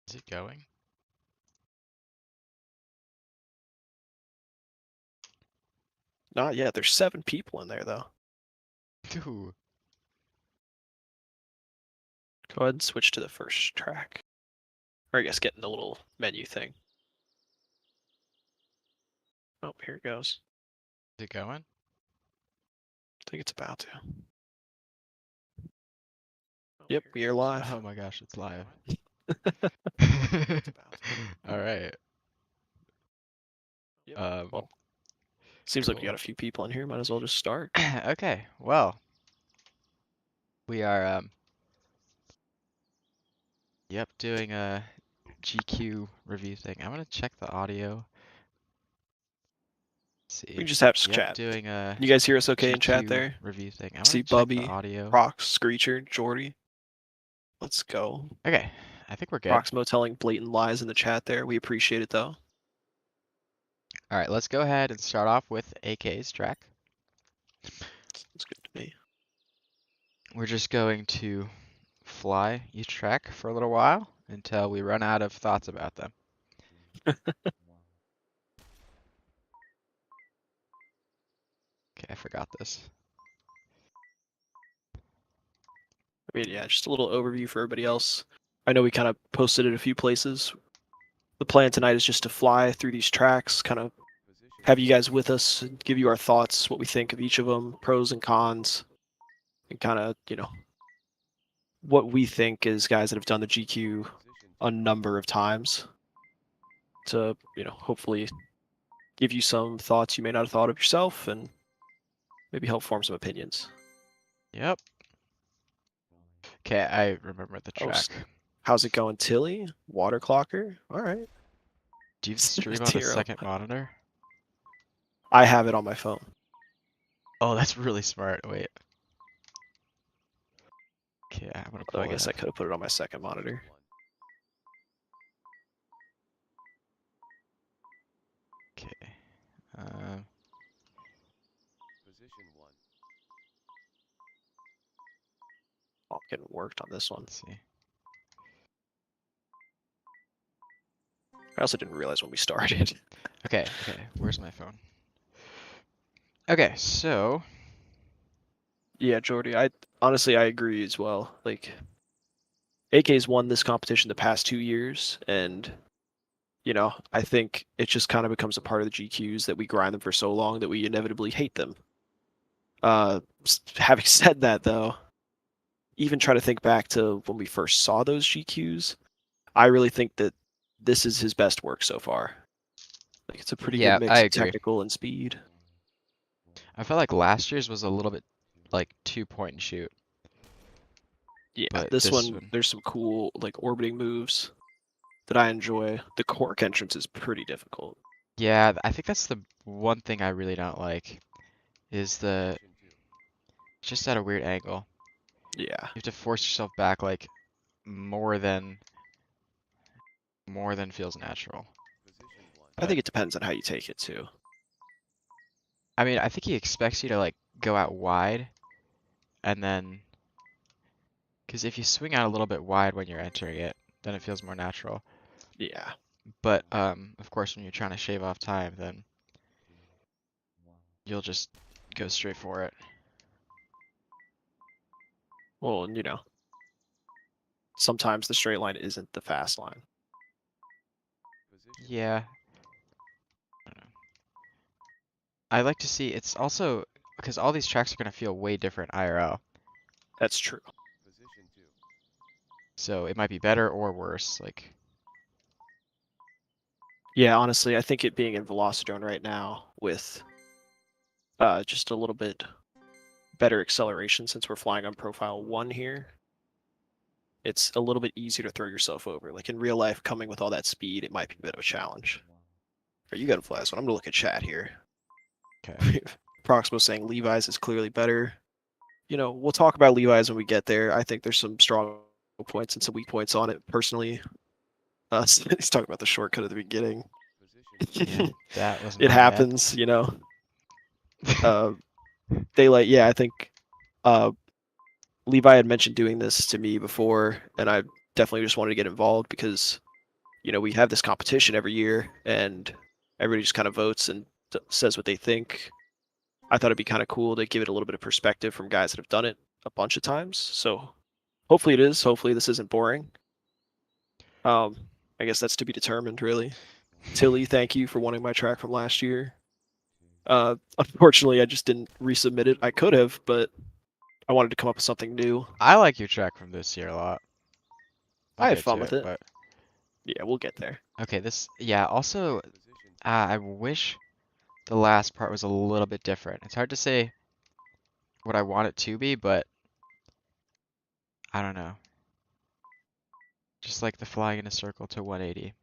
Is it going? Not yet. There's 7 people in there, though. Ooh. Go ahead and switch to the first track. Or I guess get in the little menu thing. Oh, here it goes. Is it going? I think it's about to. Yep, we are live. Oh my gosh, it's live. It's about to. All right. Yep. Well, seems like we got a few people in here. Might as well just start. Okay, well, we are yep, doing a GQ review thing. I'm gonna check the audio. See. We can just have Yep, chat. doing a Can you guys hear us okay in chat GQ there? review thing. I'm See gonna check the Bubby, audio. Rox, Screecher, Jordy. Let's go. Okay, I think we're good. Proximo telling blatant lies in the chat there. We appreciate it though. All right, let's go ahead and start off with AK's track. It's good to me. We're just going to fly each track for a little while until we run out of thoughts about them. Okay, I forgot this. I mean, yeah, just a little overview for everybody else. I know we kind of posted it a few places. The plan tonight is just to fly through these tracks, kind of have you guys with us and give you our thoughts, what we think of each of them, pros and cons, and kind of, you know, what we think as guys that have done the GQ a number of times to, you know, hopefully give you some thoughts you may not have thought of yourself and maybe help form some opinions. Yep. Okay, I remember the track. How's it going, Tilly? Water clocker? All right. Do you stream on the second monitor? I have it on my phone. Oh, that's really smart. Wait. Okay, I'm gonna pull I guess I could have put it on my second monitor. Okay. Position 1. Oh, I'm getting worked on this one. Let's see. I also didn't realize when we started. Okay, where's my phone? Okay, so Yeah, Jordy, I agree as well. Like, AK's won this competition the past 2 years, and you know, I think it just kind of becomes a part of the GQs that we grind them for so long that we inevitably hate them. Having said that, though, even try to think back to when we first saw those GQs, I really think that this is his best work so far. Like, it's a pretty good mix of technical and speed. I felt like last year's was a little bit like 2 point and shoot. Yeah, but this one, there's some cool like orbiting moves that I enjoy. The cork entrance is pretty difficult. Yeah, I think that's the one thing I really don't like is it's just at a weird angle. Yeah. You have to force yourself back like more than feels natural. I think it depends on how you take it too. I mean, I think he expects you to like go out wide and then because if you swing out a little bit wide when you're entering it, then it feels more natural. Yeah. But of course when you're trying to shave off time, then you'll just go straight for it. Well, and you know, sometimes the straight line isn't the fast line. Yeah. I like to see it's also because all these tracks are going to feel way different IRL. That's true. So it might be better or worse. Like, yeah, honestly, I think it being in Velocidrone right now with just a little bit better acceleration since we're flying on profile 1 here, it's a little bit easier to throw yourself over. Like in real life, coming with all that speed, it might be a bit of a challenge. Are you gonna fly this one? I'm gonna look at chat here. Okay. Proximo saying Levi's is clearly better. You know, we'll talk about Levi's when we get there. I think there's some strong points and some weak points on it personally. He's talking about the shortcut at the beginning. Yeah, that was it happens, you know. Daylight, yeah, I think Levi had mentioned doing this to me before, and I definitely just wanted to get involved because you know, we have this competition every year, and everybody just kind of votes and says what they think. I thought it'd be kind of cool to give it a little bit of perspective from guys that have done it a bunch of times. So hopefully it is. Hopefully this isn't boring. I guess that's to be determined, really. Tilly, thank you for wanting my track from last year. Unfortunately, I just didn't resubmit it. I could have, but I wanted to come up with something new. I like your track from this year a lot. I'll I had get fun to with it, it. but Yeah, we'll get there. okay, yeah, also, Position I wish the last part was a little bit different. It's hard to say what I want it to be, but I don't know. Just like the flying in a circle to 180.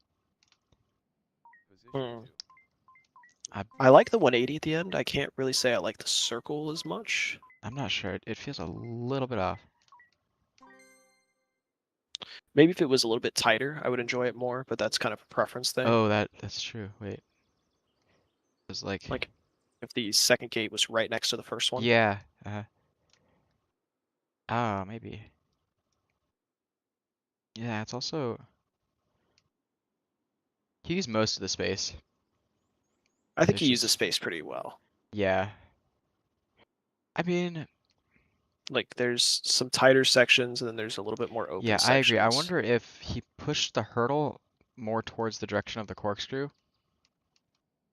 Position Hmm. I, I like the 180 at the end. I can't really say I like the circle as much. I'm not sure. It feels a little bit off. Maybe if it was a little bit tighter, I would enjoy it more, but that's kind of a preference thing. Oh, that's true. Wait. It was Like if the second gate was right next to the first one. yeah. Oh, maybe. Yeah, it's also he used most of the space. I think It's he uses just space pretty well. yeah. I mean, Like there's some tighter sections and then there's a little bit more open yeah, I agree. I sections. wonder if he pushed the hurdle more towards the direction of the corkscrew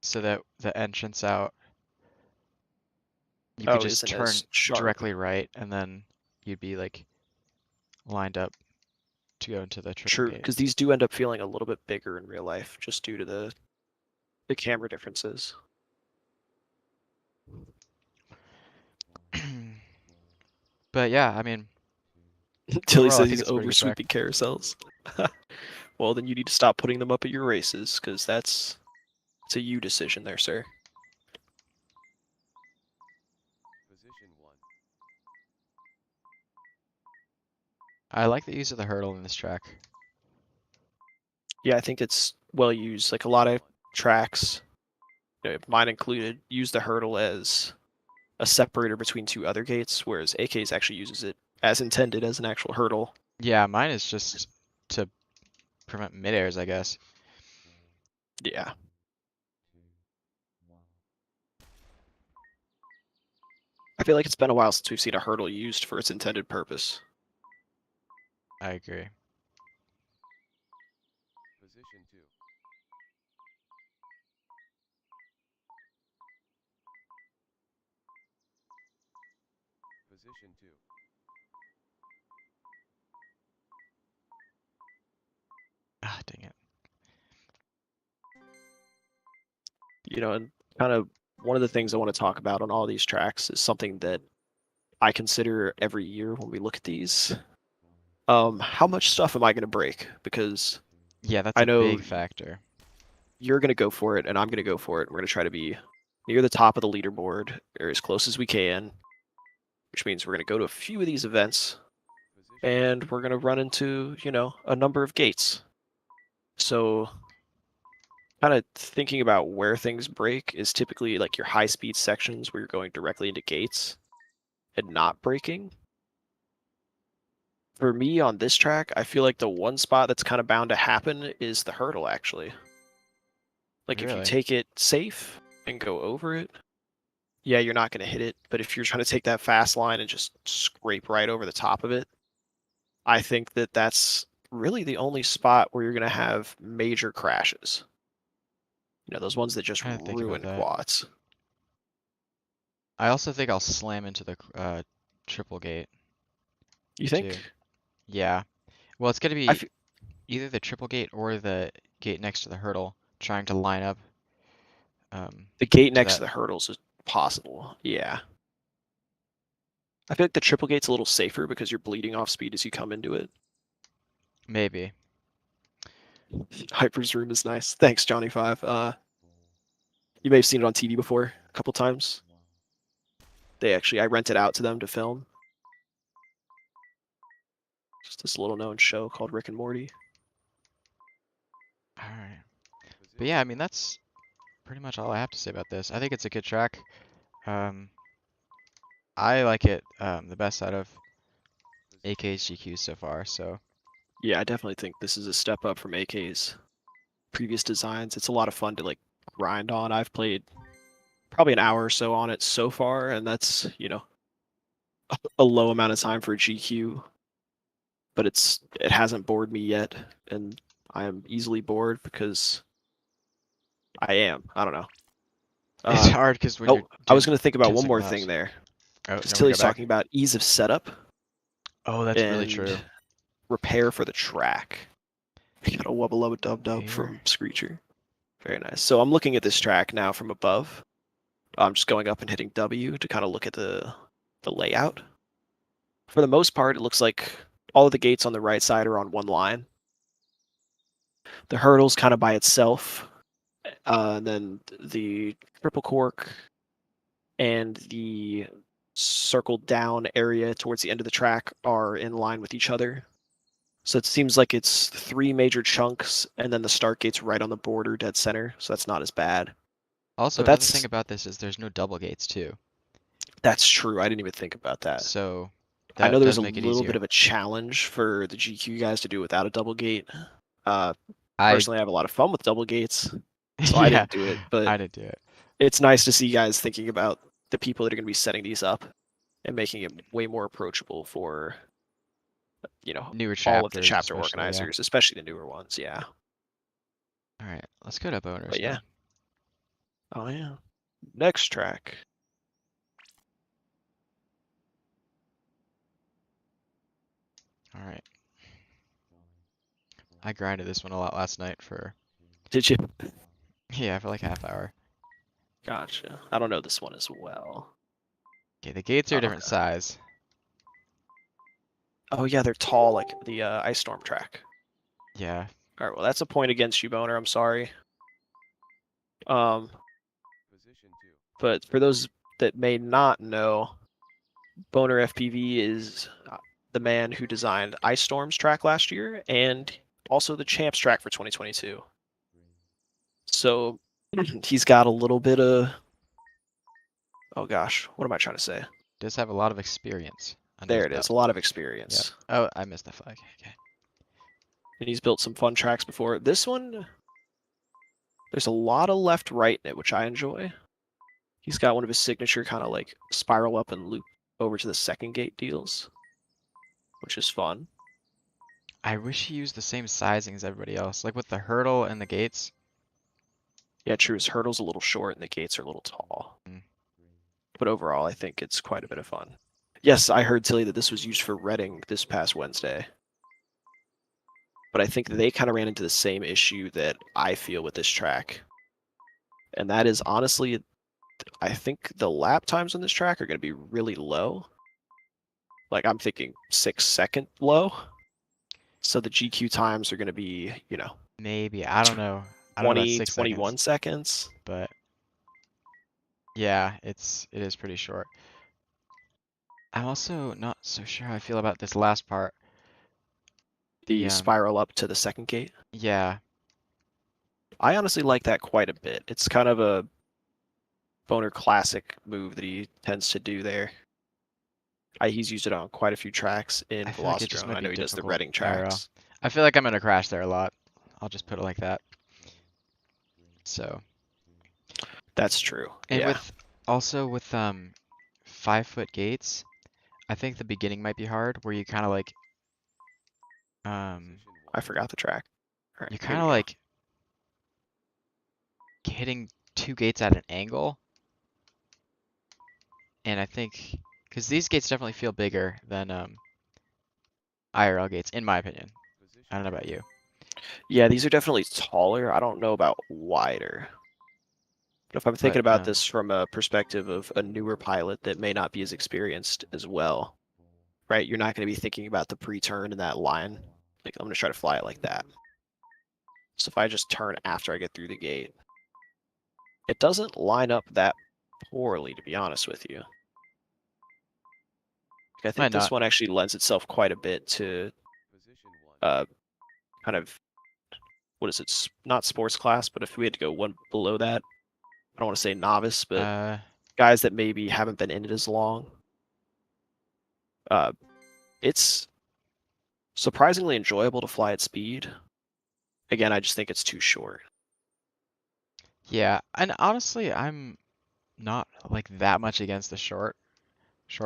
so that the entrance out you could Oh, just isn't turn as sharp. directly right and then you'd be like lined up to go into the triple True, gate. because these do end up feeling a little bit bigger in real life just due to the camera differences. But yeah, I mean, Tilly overall, I says think he's it's a pretty over good track. sweeping carousels. Well, then you need to stop putting them up at your races, because it's a you decision there, sir. Position 1. I like the use of the hurdle in this track. Yeah, I think it's well used. Like a lot of tracks, mine included, use the hurdle as a separator between two other gates, whereas AK's actually uses it as intended as an actual hurdle. Yeah, mine is just to prevent mid-airs, I guess. Yeah. I feel like it's been a while since we've seen a hurdle used for its intended purpose. I agree. Position 2. Position 2. Ah, dang it. And kind of one of the things I want to talk about on all these tracks is something that I consider every year when we look at these. How much stuff am I going to break? Because Yeah, that's I a know big factor. you're going to go for it and I'm going to go for it. We're going to try to be near the top of the leaderboard or as close as we can, which means we're going to go to a few of these events Position and we're going to run into, a number of gates. So kind of thinking about where things break is typically like your high speed sections where you're going directly into gates and not braking. For me on this track, I feel like the one spot that's kind of bound to happen is the hurdle, actually. Like if you Really? take it safe and go over it, yeah, you're not going to hit it. But if you're trying to take that fast line and just scrape right over the top of it, I think that that's really the only spot where you're going to have major crashes. Those ones that just I didn't think about ruin that. quads. I also think I'll slam into the triple gate You too. think? Yeah. Well, it's gonna I be feel, either the triple gate or the gate next to the hurdle, trying to line up the gate to next to that. the hurdles is possible. Yeah. I feel like the triple gate's a little safer because you're bleeding off speed as you come into it. Maybe. Hyper's room is nice. Thanks, Johnny Five. You may have seen it on TV before a couple times. I rented out to them to film. Just this little known show called Rick and Morty. All right. But Position yeah, I mean that's pretty much all I have to say about this. I think it's a good track. I like it the best out of Ayyykayy's GQ so far. So Yeah, I definitely think this is a step up from AK's. previous designs. It's a lot of fun to like grind on. I've played probably an hour or so on it so far, and that's, you know, a low amount of time for a GQ. But it hasn't bored me yet, and I am easily bored because I am. I don't know. It's hard because when you're I was doing going to think about 10 one second more laps. thing there. Oh, Because no, Tilly's go back. talking about ease of setup Oh, that's really and true. repair for the track. We got a wubba lubba dub dub Repair. from Screecher. Very nice. So I'm looking at this track now from above. I'm just going up and hitting W to kind of look at the layout. For the most part, it looks like all of the gates on the right side are on one line. The hurdle's kind of by itself. And then the triple cork and the circled down area towards the end of the track are in line with each other. So it seems like it's 3 major chunks, and then the start gate's right on the border, dead center. So that's not as bad. Also, But another thing about this is there's no double gates too. That's true. I didn't even think about that. So I know that there's does a make it little easier. bit of a challenge for the GQ guys to do without a double gate. I Personally, I have a lot of fun with double gates, so yeah, I didn't do it. But I didn't do it. it's nice to see guys thinking about the people that are going to be setting these up and making it way more approachable for, you know, Newer all of the chapters, chapter especially, yeah. organizers, especially the newer ones. Yeah. All right, let's go to boners. But yeah. then. Oh yeah. Next track. All right. I grinded this one a lot last night for Did you? yeah, for like half hour. Gotcha. I don't know this one as well. Okay, the gates are a Oh, different size. Oh yeah, they're tall like the Ice Storm track. Yeah. All right, well that's a point against you, Boner. I'm sorry. Position 2. But for those that may not know, Boner FPV is the man who designed Ice Storm's track last year and also the Champs track for 2022. So he's got a little bit of, oh gosh, what am I trying to say? Does have a lot of experience under There his it is, belt. a lot of Yep. experience. Oh, I missed the flag. Okay. And he's built some fun tracks before. This one, there's a lot of left-right in it, which I enjoy. He's got one of his signature kind of like spiral up and loop over to the second gate deals, which is fun. I wish he used the same sizing as everybody else, like with the hurdle and the gates. Yeah, true. His hurdle's a little short and the gates are a little tall. Mm. But overall, I think it's quite a bit of fun. Yes, I heard, Tilly, that this was used for Reading this past Wednesday. But I think they kind of ran into the same issue that I feel with this track. And that is, honestly, I think the lap times on this track are going to be really low. Like, I'm thinking 6-second low. So the GQ times are going to be, you know, Maybe. I don't know. I don't know about 20, 6 21 seconds, seconds. but yeah, it is pretty short. I'm also not so sure how I feel about this last part. The spiral up to the second gate. Yeah. I honestly like that quite a bit. It's kind of a Boner classic move that he tends to do there. He's used it on quite a few tracks in I feel like it just Velocitron. might I know be he does the difficult Reading IRL. tracks. I feel like I'm gonna crash there a lot. I'll just put it like that. So. That's true. And yeah. with 5-foot gates, I think the beginning might be hard where you kind of like I forgot the track. All right, you're here kind we of go. like hitting 2 gates at an angle. And I think because these gates definitely feel bigger than IRL gates, in my opinion. I don't know about you. Yeah, these are definitely taller. I don't know about wider. But if I'm thinking about this from a perspective of a newer pilot that may not be as experienced as well, right? You're not going to be thinking about the pre-turn in that line. Like, I'm going to try to fly it like that. So if I just turn after I get through the gate, it doesn't line up that poorly, to be honest with you. I think this one actually lends itself quite a bit to kind of, what is it? Not sports class, but if we had to go one below that, I don't want to say novice, but guys that maybe haven't been in it as long. It's surprisingly enjoyable to fly at speed, Again, I just think it's too short. Yeah, and honestly, I'm not like that much against the short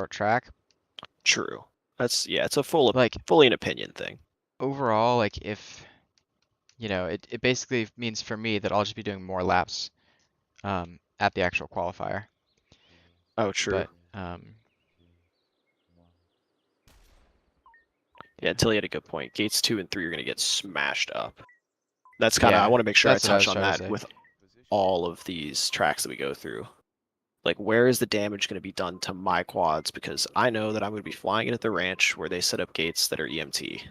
track. True. Yeah, it's a Like fully an opinion thing. overall, like if you know, it basically means for me that I'll just be doing more laps at the actual qualifier. Oh, true. But Yeah, Tilly had a good point. Gates 2 and 3 are going to get smashed up. That's I yeah, want to make sure I that's what I was touch on trying to that say. with all of these tracks that we go through. Like, where is the damage going to be done to my quads? Because I know that I'm going to be flying it at the ranch where they set up gates that are EMT.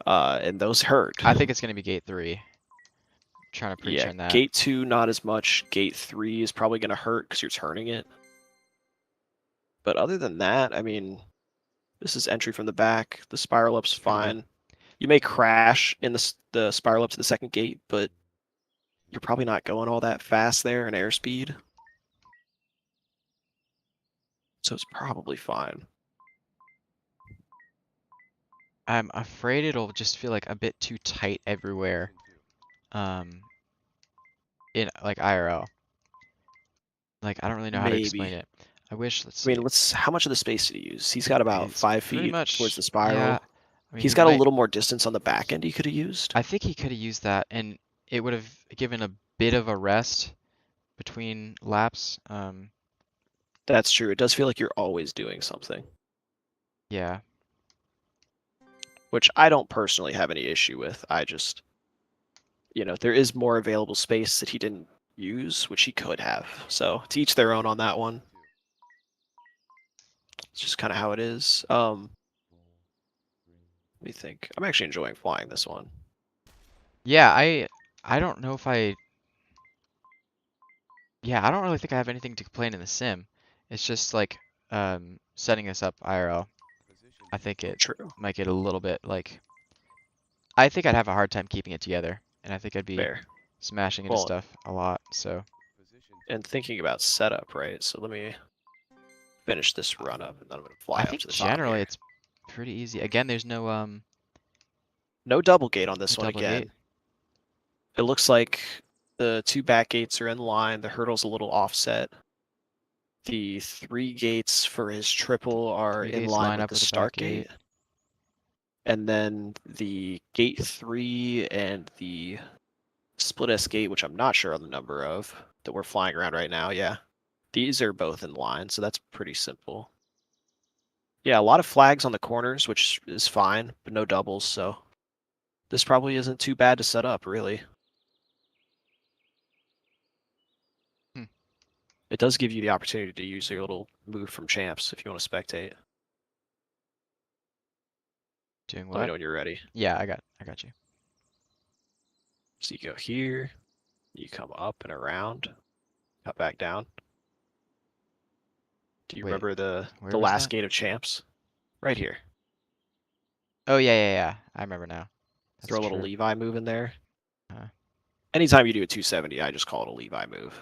And those hurt. I think it's gonna be gate 3. Trying to Yeah, pre-turn that. gate 2 not as much. Gate 3 is probably going to hurt because you're turning it. But other than that, I mean, this is entry from the back. The spiral up's Pretty good. fine. You may crash in the spiral up to the second gate, but you're probably not going all that fast there in airspeed. So it's probably fine. I'm afraid it'll just feel like a bit too tight everywhere. In like IRL. Like I don't really know how to explain Maybe. it. I wish. Let's I see. mean, how much of the space did he use? He's got about It's 5 pretty feet much towards the Yeah. spiral. I mean, He's he got a might. little more distance on the back end he could have used. I think he could have used that, and it would have given a bit of a rest between laps. That's true. It does feel like you're always doing something, Yeah. which I don't personally have any issue with. I just, there is more available space that he didn't use, which he could have. So to each their own on that one. It's just kind of how it is. Let me think. I'm actually enjoying flying this one. Yeah. I don't know if I. Yeah. I don't really think I have anything to complain in the sim. It's just like setting us up IRL. I think it True. might get a little bit like. I think I'd have a hard time keeping it together, and I think I'd be Fair. smashing into Well, stuff a lot. So. and thinking about setup, right? So let me finish this run up, and then I'm going to fly I up think to the top generally here. it's pretty easy. Again, there's no No double gate on this one double again. gate. It looks like the 2 back gates are in line. The hurdle's a little offset. The 3 gates for his triple are 3 in gates line line with up the with the back start gate. gate. And then the gate 3 and the split S gate, which I'm not sure on the number of, that we're flying around right now. Yeah. These are both in line, so that's pretty simple. Yeah, a lot of flags on the corners, which is fine, but no doubles, so this probably isn't too bad to set up, really. Hmm. It does give you the opportunity to use your little move from champs if you want to spectate. Doing Let me what? know when you're ready. Yeah, I got you. So you go here, you come up and around, cut back down. Do you Wait, remember where the was last that? gate of champs? Right here. Oh yeah. I remember now. That's Throw a little true. Levi move in there. Uh, Anytime you do a 270, I just call it a Levi move.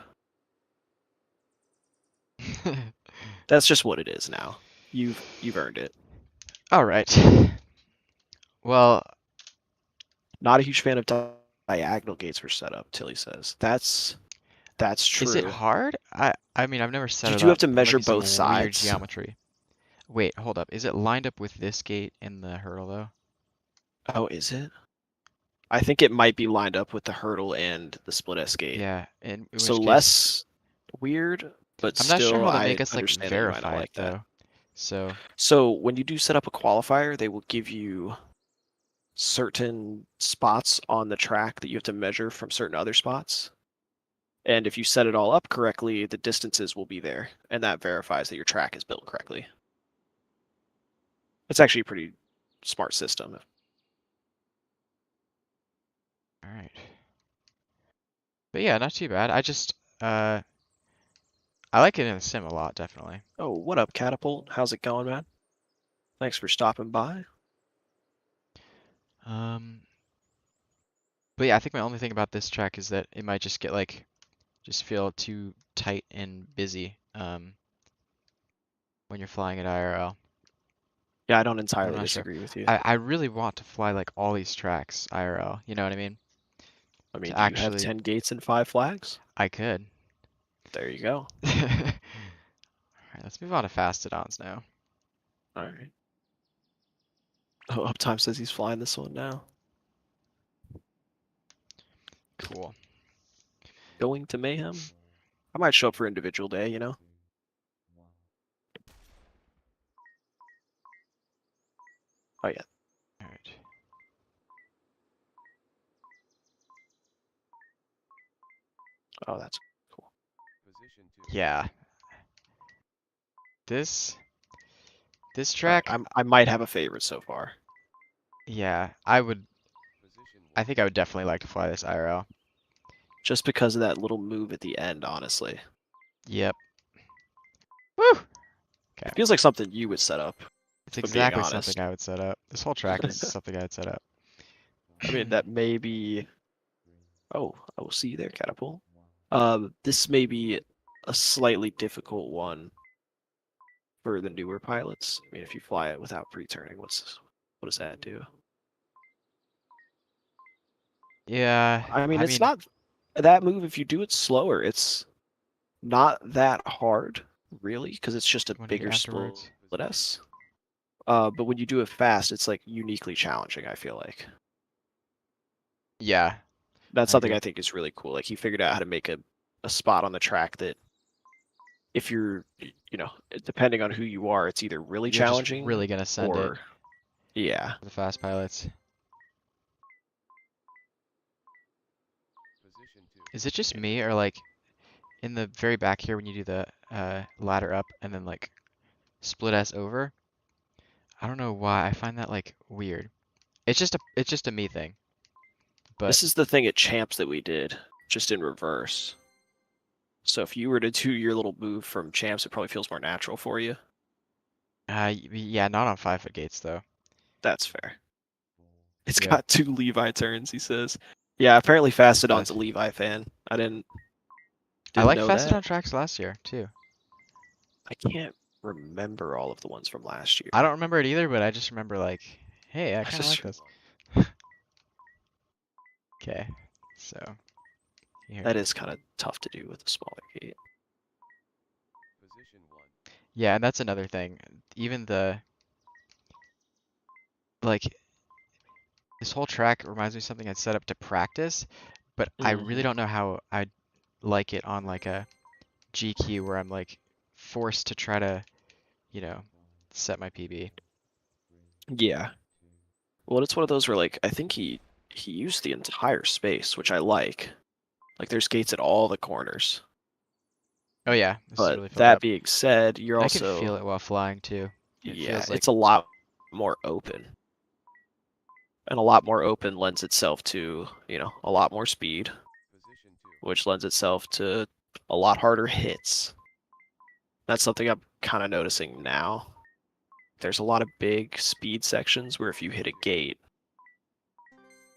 That's just what it is now. You've earned it. All right. Well, Not a huge fan of diagonal gates for setup, Tilly says. That's is it true. hard? I mean, I've never set You it do have up. to It might measure be some both weird sides. geometry. Wait, hold up. Is it lined up with this gate in the hurdle though? Oh, is it? I think it might be lined up with the hurdle and the split S gate. Yeah, in So which case, less weird, but I'm not sure still, how they I make us like understand that you might not verify it like that. though. So, So when you do set up a qualifier, they will give you certain spots on the track that you have to measure from certain other spots. And if you set it all up correctly, the distances will be there, and that verifies that your track is built correctly. It's actually a pretty smart system. all right. But yeah, not too bad. I like it in the sim a lot, definitely. Oh, what up, Catapult? How's it going, man? Thanks for stopping by. Um, but yeah, I think my only thing about this track is that it might just get like, just feel too tight and busy, when you're flying at IRL. Yeah, I don't I'm entirely not sure. disagree with you. I really want to fly like all these tracks IRL. You know what I mean? I mean, To do you have actually, 10 gates and 5 flags? I could. There you go. Alright, let's move on to Fastodons now. All right. Oh, Uptime says he's flying this one now. Cool. Going to Mayhem? I might show up for individual day, you know? Oh, yeah. Alright. Oh, that's cool. Position 2. Yeah. This All right, track, I might have a favorite so far. yeah, Position 1. I think I would definitely like to fly this IRL. Just because of that little move at the end, honestly. Yep. Woo! It feels like something you would set up, It's if I'm being exactly honest. something I would set up. This whole track is something I'd set up. I mean, that may be... Oh, I will see you there, Catapult. This may be a slightly difficult one for the newer pilots. I mean, if you fly it without pre-turning, what does that do? Yeah, I mean, it's not that move. If you do it slower, it's not that hard, really, because it's just a What do you do bigger split afterwards? S. But when you do it fast, it's like uniquely challenging, I feel like. Yeah, That's I something agree. I think is really cool. Like he figured out how to make a spot on the track that if you're, you know, depending on who you are, it's either really You're just challenging really gonna send it or yeah. for the fast pilots. Position 2. Is it just me or like in the very back here when you do the ladder up and then like split S over? I don't know why I find that like weird. It's just a me thing. But This is the thing at champs that we did, just in reverse. So if you were to do your little move from champs, it probably feels more natural for you. yeah, not on 5-foot gates though. That's fair. It's Yep. got 2 Levi turns, he says. Yeah, apparently It Fastodon's does. a Levi fan. I didn't I like know that. Fastodon tracks last year too. I can't remember all of the ones from last year. I don't remember it either, but I just remember like, hey, I I kind of like just this. Okay, so here. that is kind of tough to do with a smaller gate. Position 1. Yeah, and that's another thing. Even the like this whole track reminds me of something I'd set up to practice, but I really don't know how I'd like it on like a GQ where I'm like forced to try to, you know, set my PB. Yeah. Well, it's one of those where like I think he used the entire space, which I like. Like there's gates at all the corners. Oh yeah, this is But really filled that up. being said, you're And I can also feel it while flying too. It yeah, feels like it's a lot more open. And a lot more open lends itself to, you know, a lot more speed, Position 2. which lends itself to a lot harder hits. That's something I'm kind of noticing now. There's a lot of big speed sections where if you hit a gate,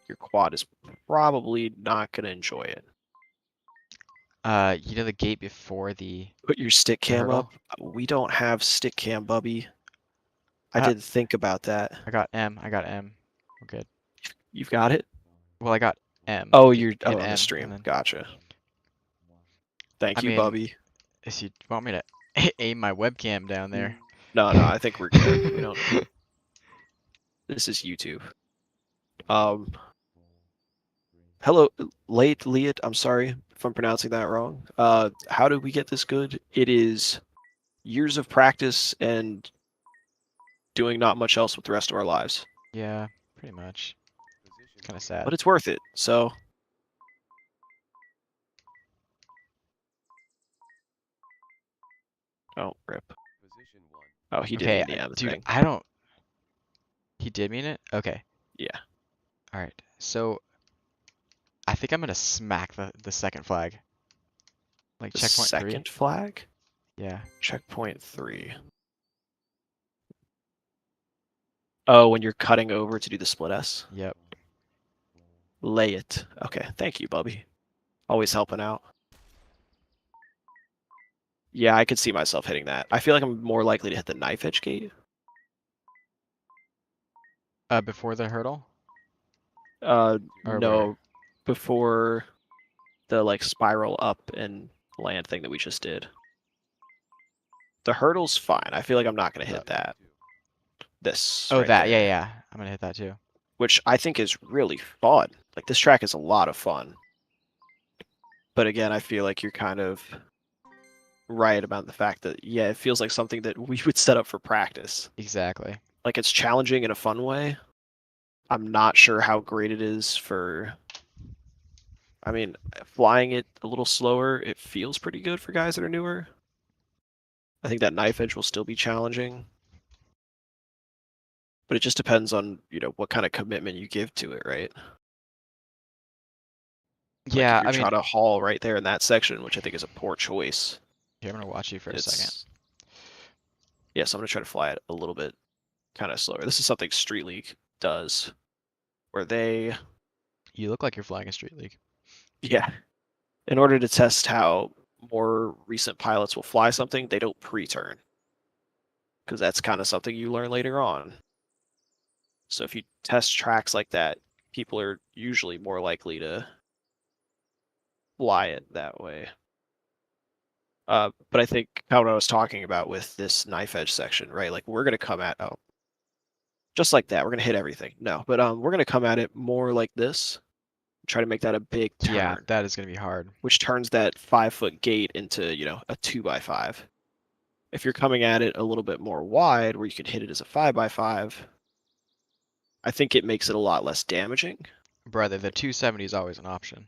your quad is probably not going to enjoy it. you know, the gate before the Put your stick cam hurdle. up. We don't have stick cam, Bubby. I Ah. didn't think about that. I got M. We're good. You've got it? Well, I got M. Oh, Hit you're on the M, stream. and then Gotcha. I Thank you, mean, Bubby. if you want me to aim my webcam down there. No, I think we're good. We don't. This is YouTube. Hello, late Liat. I'm sorry if I'm pronouncing that wrong. How did we get this good? It is years of practice and doing not much else with the rest of our lives. Yeah, pretty much. Position Kind of 2. sad. But it's worth it. So. Oh, rip. Position 1. Oh, he did Okay, mean the M dude, thing. I don't. He did mean it? Okay. Yeah. All right. So I think I'm gonna smack the second flag. Like The checkpoint 3. second flag? Yeah. Checkpoint 3. Oh, when you're cutting over to do the split S? Yep. Lay it. Okay, thank you, Bubby. Always helping out. Yeah, I could see myself hitting that. I feel like I'm more likely to hit the knife edge gate. Before the hurdle? Uh, Or no, before the like spiral up and land thing that we just did. The hurdle's fine. I feel like I'm not gonna hit that. This Oh, right that. Yeah, there, yeah. I'm gonna hit that too. which I think is really fun. Like this track is a lot of fun. But again, I feel like you're kind of right about the fact that yeah, it feels like something that we would set up for practice. Exactly. Like it's challenging in a fun way. I'm not sure how great it is for. I mean, flying it a little slower, it feels pretty good for guys that are newer. I think that knife edge will still be challenging. But it just depends on, what kind of commitment you give to it, right? Like if Yeah, you're I mean, trying to haul right there in that section, which I think is a poor choice. here, I'm gonna watch you for a second. Yeah, so I'm gonna try to fly it a little bit kind of slower. This is something Street League does, where they, You look like you're flying a Street League. yeah, in order to test how more recent pilots will fly something, they don't pre-turn. Because that's kind of something you learn later on. So if you test tracks like that, people are usually more likely to fly it that way. But I think kind of what I was talking about with this knife edge section, right? Like we're gonna come at just like that. We're gonna hit everything. No, but we're gonna come at it more like this. Try to make that a big turn, Yeah, that is gonna be hard. which turns that 5-foot gate into a 2x5. If you're coming at it a little bit more wide, where you could hit it as a 5x5, I think it makes it a lot less damaging. Brother, the 270 is always an option.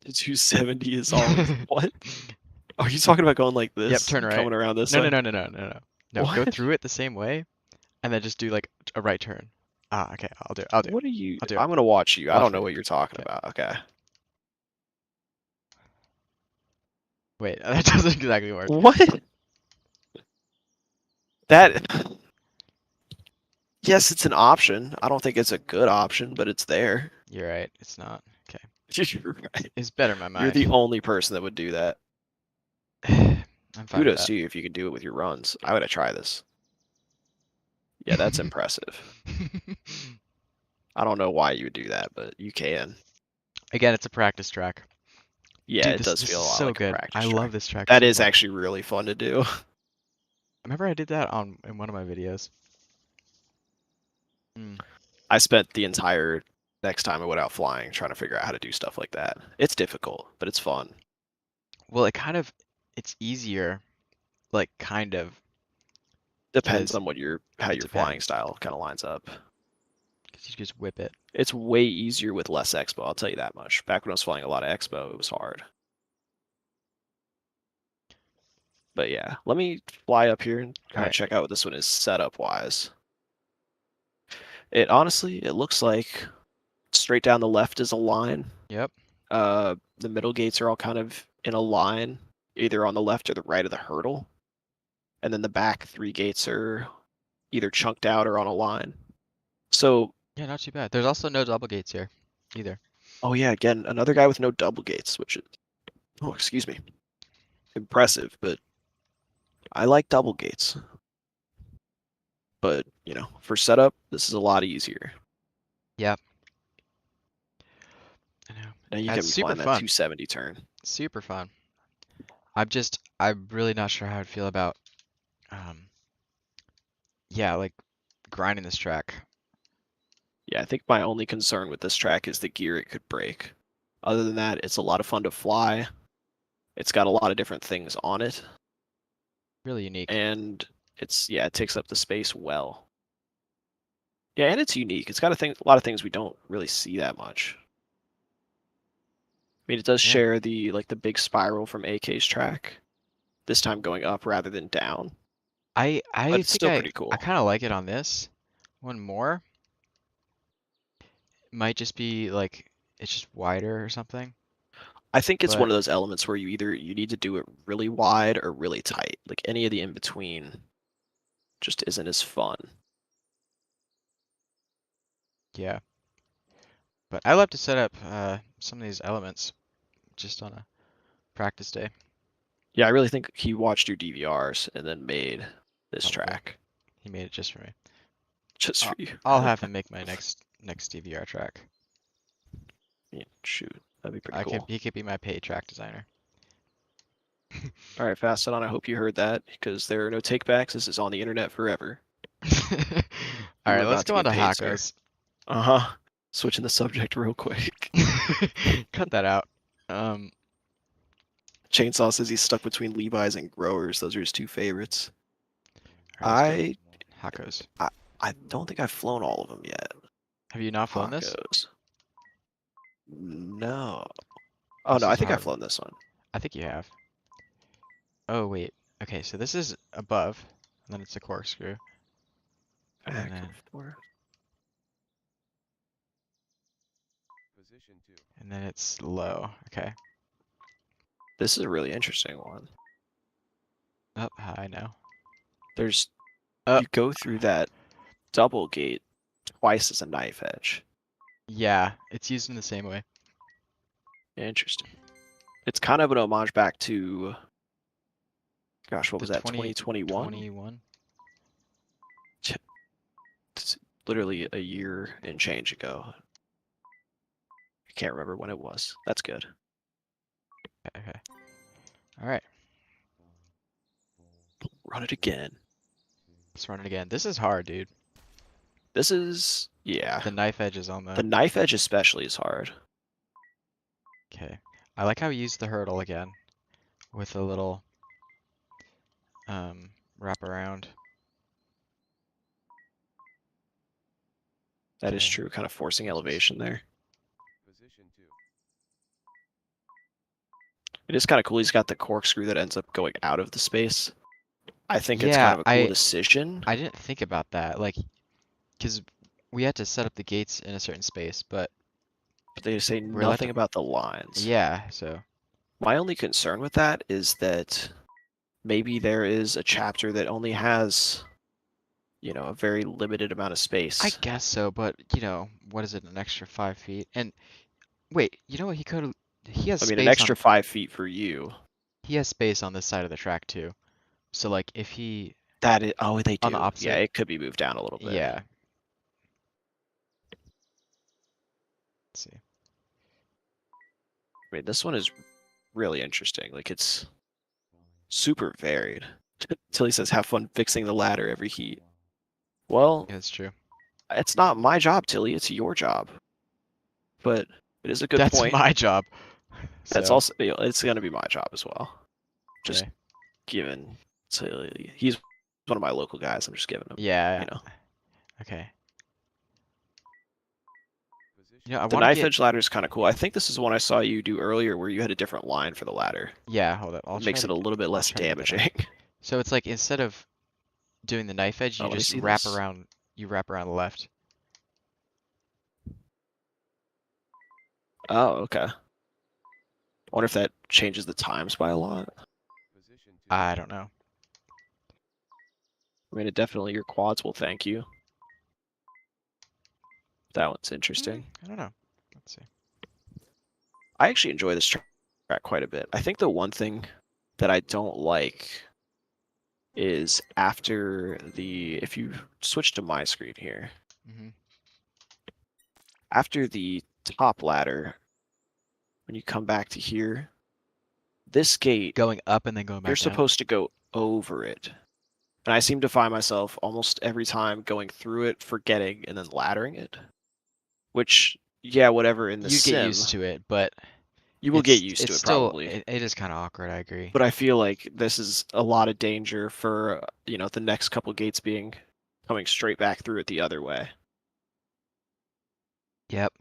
The 270 is always what? Are you talking about going like this? Yep, turn and right. coming around this No, way? no, no, no, no, no, no. No, go What? through it the same way, and then just do like a right turn. Ah, okay, I'll do it. I'll do it. What are you? I'll do it. I'm gonna watch you. I Watch don't know me. what you're talking Okay. about. Okay. Wait, that doesn't exactly work. What? That. Yes, it's an option. I don't think it's a good option, but it's there. You're right. It's not. Okay. You're right. It's better in my You're the mind. only person that would do that. I'm fine with Kudos that. to you if you can do it with your runs. I would try this. Yeah, that's impressive. I don't know why you would do that, but you can. Again, it's a practice track. Yeah, Dude, it does this feel is a lot so like a good. practice I track. love this track That so is much. actually really fun to do. Remember I did that in one of my videos. I spent the entire next time I went out flying trying to figure out how to do stuff like that. It's difficult, but it's fun. Well, it's easier, like kind of, Depends 'cause on how it your flying depends. style kind of lines up. 'Cause you just whip it. It's way easier with less expo, I'll tell you that much. Back when I was flying a lot of expo, it was hard. But yeah, let me fly up here and kind of Alright. check out what this one is setup wise. It looks like straight down the left is a line. Yep. The middle gates are all kind of in a line, either on the left or the right of the hurdle. And then the back 3 gates are either chunked out or on a line. So, Yeah, not too bad. There's also no double gates here, either. oh yeah, again, another guy with no double gates, which is, oh, excuse me, impressive, but I like double gates. But, for setup, this is a lot easier. Yep. I know. Now you That's can be super flying that fun. 270 turn. Super fun. I'm really not sure how I'd feel about, um, yeah, like grinding this track. Yeah, I think my only concern with this track is the gear it could break. Other than that, it's a lot of fun to fly. It's got a lot of different things on it, Really unique. and it takes up the space well. Yeah, and it's unique. It's got a lot of things we don't really see that much. I mean, it does Yeah. share the big spiral from AK's track. This time going up rather than down. I But it's think still pretty cool. I kind of like it on this. One more. Might just be like it's just wider or something. I think it's But one of those elements where you need to do it really wide or really tight. Like any of the in between just isn't as fun. yeah. But I love to set up some of these elements just on a practice day. Yeah, I really think he watched your DVRs and then made this Probably. track. He made it just for me. just for you. I'll have him make my next DVR track. Yeah, shoot, that'd be pretty cool. He could be my paid track designer. All right, Fastodon, I hope you heard that because there are no takebacks. This is on the internet forever. All right, You're let's about to go on to get paid, sir. Hakko's. Uh-huh. Switching the subject real quick. Cut that out. Chainsaw says he's stuck between Levi's and Growers. Those are his two favorites. All right, Hakko's. I don't think I've flown all of them yet. Have you not flown this? Hakko's. No. Oh This no, I is think I've hard. flown this one. I think you have. Oh wait. Okay, so this is above, and then it's a corkscrew. And Back then- and forth. Position 2. And then it's low. Okay. This is a really interesting one. Up high now. There's Up. you go through that double gate twice as a knife edge. Yeah, it's used in the same way. Interesting. It's kind of an homage back to, gosh, what The was that? 20 2021. 21. It's literally a year and change ago. I can't remember when it was. That's good. Okay. All right. Run it again. Let's run it again. This is hard, dude. This is, yeah. The knife edge is on The the. knife edge especially is hard. Okay. I like how he used the hurdle again, with a little wrap around. That is Okay. true, kind of forcing elevation there. Position 2. It is kind of cool. He's got the corkscrew that ends up going out of the space. I think it's Yeah, kind of a cool decision. I didn't think about that, like, because we had to set up the gates in a certain space, but But they say We're allowed nothing to- about the lines. yeah, so My only concern with that is that maybe there is a chapter that only has, you know, a very limited amount of space. I guess so, but you know, what is it, an extra 5 feet? And wait, you know what, he has I mean, space an extra on, 5 feet for you. he has space on this side of the track too. So like if he, That is, oh, they do. On the opposite- Yeah, it could be moved down a little bit. yeah. Let's see. I mean, this one is really interesting. Like, it's super varied. Tilly says, have fun fixing the ladder every heat. Well, Yeah, that's true. it's not my job, Tilly. It's your job. But it is a good That's point. my job. That's So, also, you know, it's going to be my job as well. Just okay. given Tilly, he's one of my local guys. I'm just giving him, Yeah. you know. Okay. Position You know, I The want to knife get, edge ladder is kind of cool. I think this is one I saw you do earlier where you had a different line for the ladder. yeah, hold up. I'll It makes try it to a little bit less try to get that damaging. So it's like instead of doing the knife edge, Oh, you let me just see wrap this. around. You wrap around the left. Oh, okay. I wonder if that changes the times by a lot. Position 2. I don't know. I mean, it definitely, your quads will thank you. That one's interesting. I don't know. Let's see. I actually enjoy this track quite a bit. I think the one thing that I don't like is after if you switch to my screen here, Hmm. after the top ladder, when you come back to here, this gate, Going up and then going back you're down. supposed to go over it. And I seem to find myself almost every time going through it, forgetting, and then laddering it. Which, yeah, whatever in the You sim, get used to it, but you will get it's- used to it's it still, probably. It is kind of awkward. I agree. But I feel like this is a lot of danger for, you know, the next couple gates coming straight back through it the other way. Yep.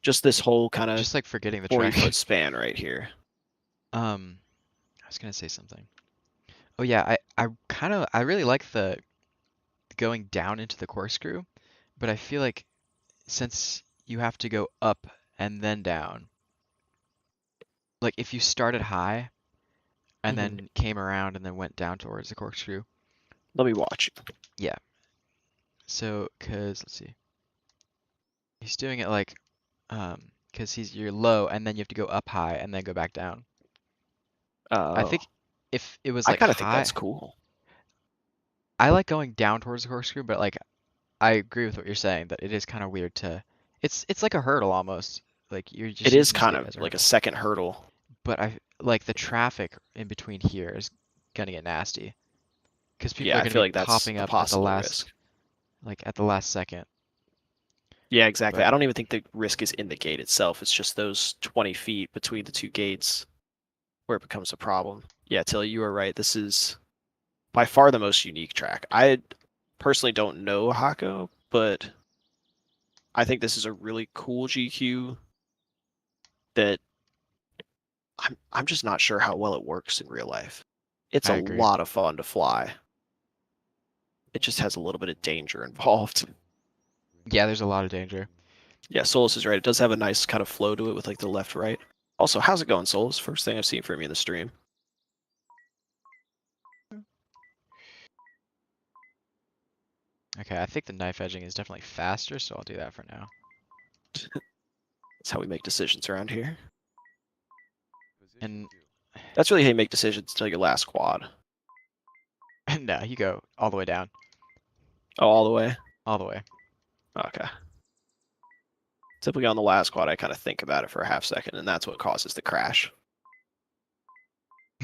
Just this whole kind of Just like forgetting the 40 track. foot span right here. I was gonna say something. Oh yeah, I really like the going down into the corkscrew, but I feel like since you have to go up and then down, like if you started high and Mhm. then came around and then went down towards the corkscrew. Let me watch you. So, let's see. He's doing it like, cause you're low and then you have to go up high and then go back down. I think if it was I like kind of think high, that's cool. I like going down towards the corkscrew, but like I agree with what you're saying, that it is kind of weird to, it's like a hurdle almost. Like you're It just is using the kind gate of as a like a hurdle. second hurdle. But I like the traffic in between here is gonna get nasty. Because people Yeah, are I gonna feel be like that's popping a up at the possible last, risk. like at the last second. Yeah, exactly. But I don't even think the risk is in the gate itself. It's just those 20 feet between the two gates where it becomes a problem. Yeah, Tilly, you are right. This is by far the most unique track. I personally don't know Hakko, but I think this is a really cool GQ that I'm just not sure how well it works in real life. It's I a agree. lot of fun to fly. It just has a little bit of danger involved. Yeah, there's a lot of danger. Yeah, Solus is right. It does have a nice kind of flow to it with like the left right. Also, how's it going, Solus? First thing I've seen from you in the stream. Okay, I think the knife edging is definitely faster, so I'll do that for now. That's how we make decisions around here. And That's really how you make decisions until your last quad. no, you go all the way down. Oh, all the way? All the way. Okay. Typically on the last quad, I kind of think about it for a half second, and that's what causes the crash.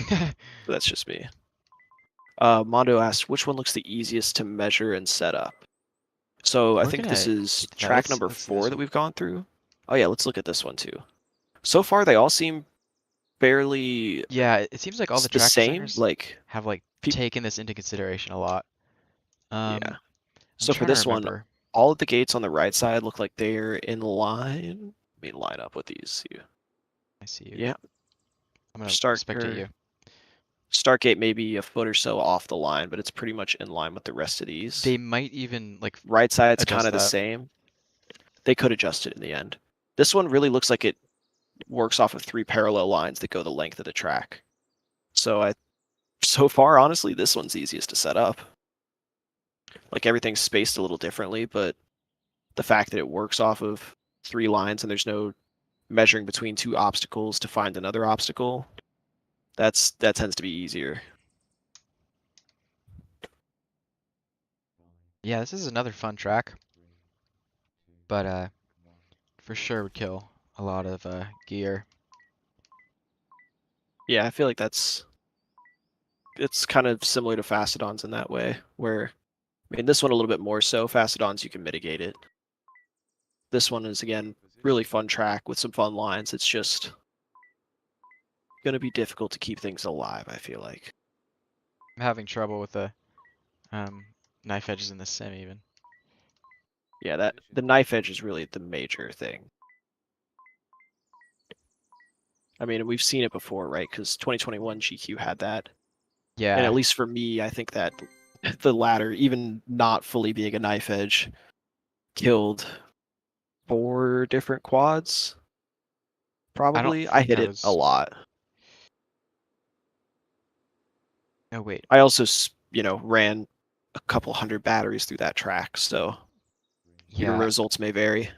But that's just me. Mondo asked, which one looks the easiest to measure and set up? So I We're think this gonna is no, track number let's do 4 this that one. we've gone through. Oh yeah, let's look at this one too. So far, they all seem fairly Yeah, it seems like all the the track same. designers Like, have like taken this into consideration a lot. yeah. I'm So for trying to this one, remember. all of the gates on the right side look like they're in line. Let me line up with these. I see you. Yeah. I'm gonna Start spectate you. Start gate may be a foot or so off the line, but it's pretty much in line with the rest of these. They might even like Right side's kind adjust of the that. same. They could adjust it in the end. This one really looks like it works off of 3 parallel lines that go the length of the track. So far, honestly, this one's easiest to set up. Like everything's spaced a little differently, but the fact that it works off of 3 lines and there's no measuring between 2 obstacles to find another obstacle, that tends to be easier. Yeah, this is another fun track, but for sure would kill a lot of gear. Yeah, I feel like it's kind of similar to Fastodons in that way, where I mean this one a little bit more so. Fastodons you can mitigate it. This one is again really fun track with some fun lines. It's just gonna be difficult to keep things alive, I feel like. I'm having trouble with the knife edges in the sim even. Yeah, that the knife edge is really the major thing. I mean, we've seen it before, right? Because 2021 GQ had that. And at Yeah, least for me, I think that the latter, even not fully being a knife edge, killed 4 different quads. I don't Probably. I think hit I it a was. lot. Oh wait, I also, ran a couple hundred batteries through that track, so your yeah, results may vary.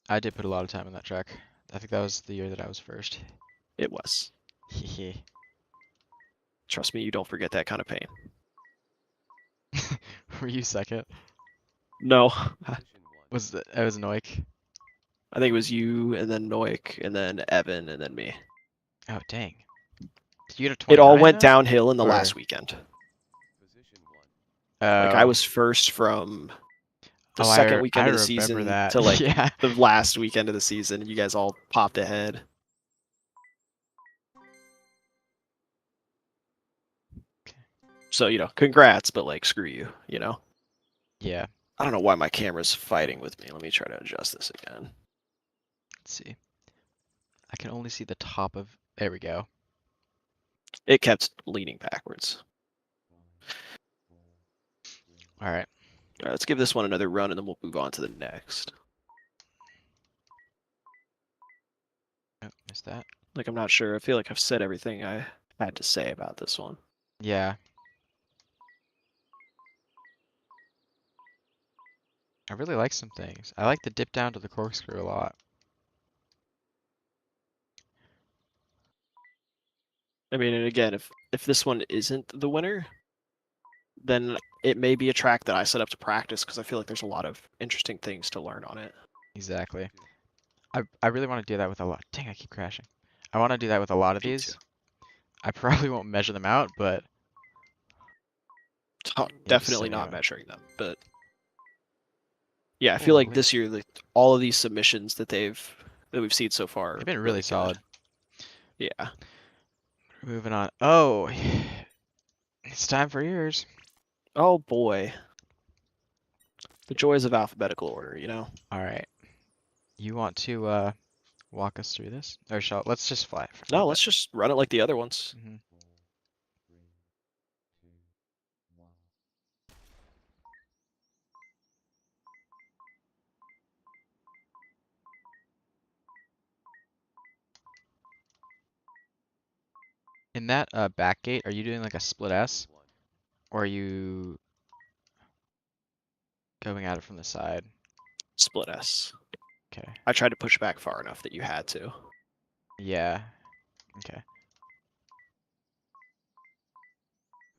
I did put a lot of time in that track. I think that was the year that I was first. It was. Hehe. Trust me, you don't forget that kind of pain. Were you second? No, Was I was Noik? I think it was you, and then Noik, and then Evan, and then me. Oh dang. Did you get a It all 29 went though? downhill in the Or last weekend. Like I oh was first from the oh second I weekend of the remember season that. to like Yeah. the last weekend of the season, and you guys all popped ahead. So, congrats, but like screw you, Yeah. I don't know why my camera's fighting with me. Let me try to adjust this again. Let's see. I can only see the top of. There we go. It kept leaning backwards. All right. All right, let's give this one another run, and then we'll move on to the next. Oh, missed that. Like, I'm not sure. I feel like I've said everything I had to say about this one. Yeah. I really like some things. I like the dip down to the corkscrew a lot. I mean, and again, if this one isn't the winner, then it may be a track that I set up to practice because I feel like there's a lot of interesting things to learn on it. Exactly. I really want to do that with a lot. Dang, I keep crashing. I want to do that with a lot of Me these. too. I probably won't measure them out, but just Definitely simulate not them. measuring them, but yeah, I feel like Holy. this year, all of these submissions that we've seen so far They've are been really good. solid. Yeah. Moving on. Oh, it's time for yours. Oh boy. The joys of alphabetical order, you know? All right. You want to walk us through this, or let's just fly it for a No, little let's just run it like the other ones. bit. Mhm. In that back gate, are you doing like a split S, or are you going at it from the side? Split S. Okay. I tried to push back far enough that you had to. Yeah. Okay.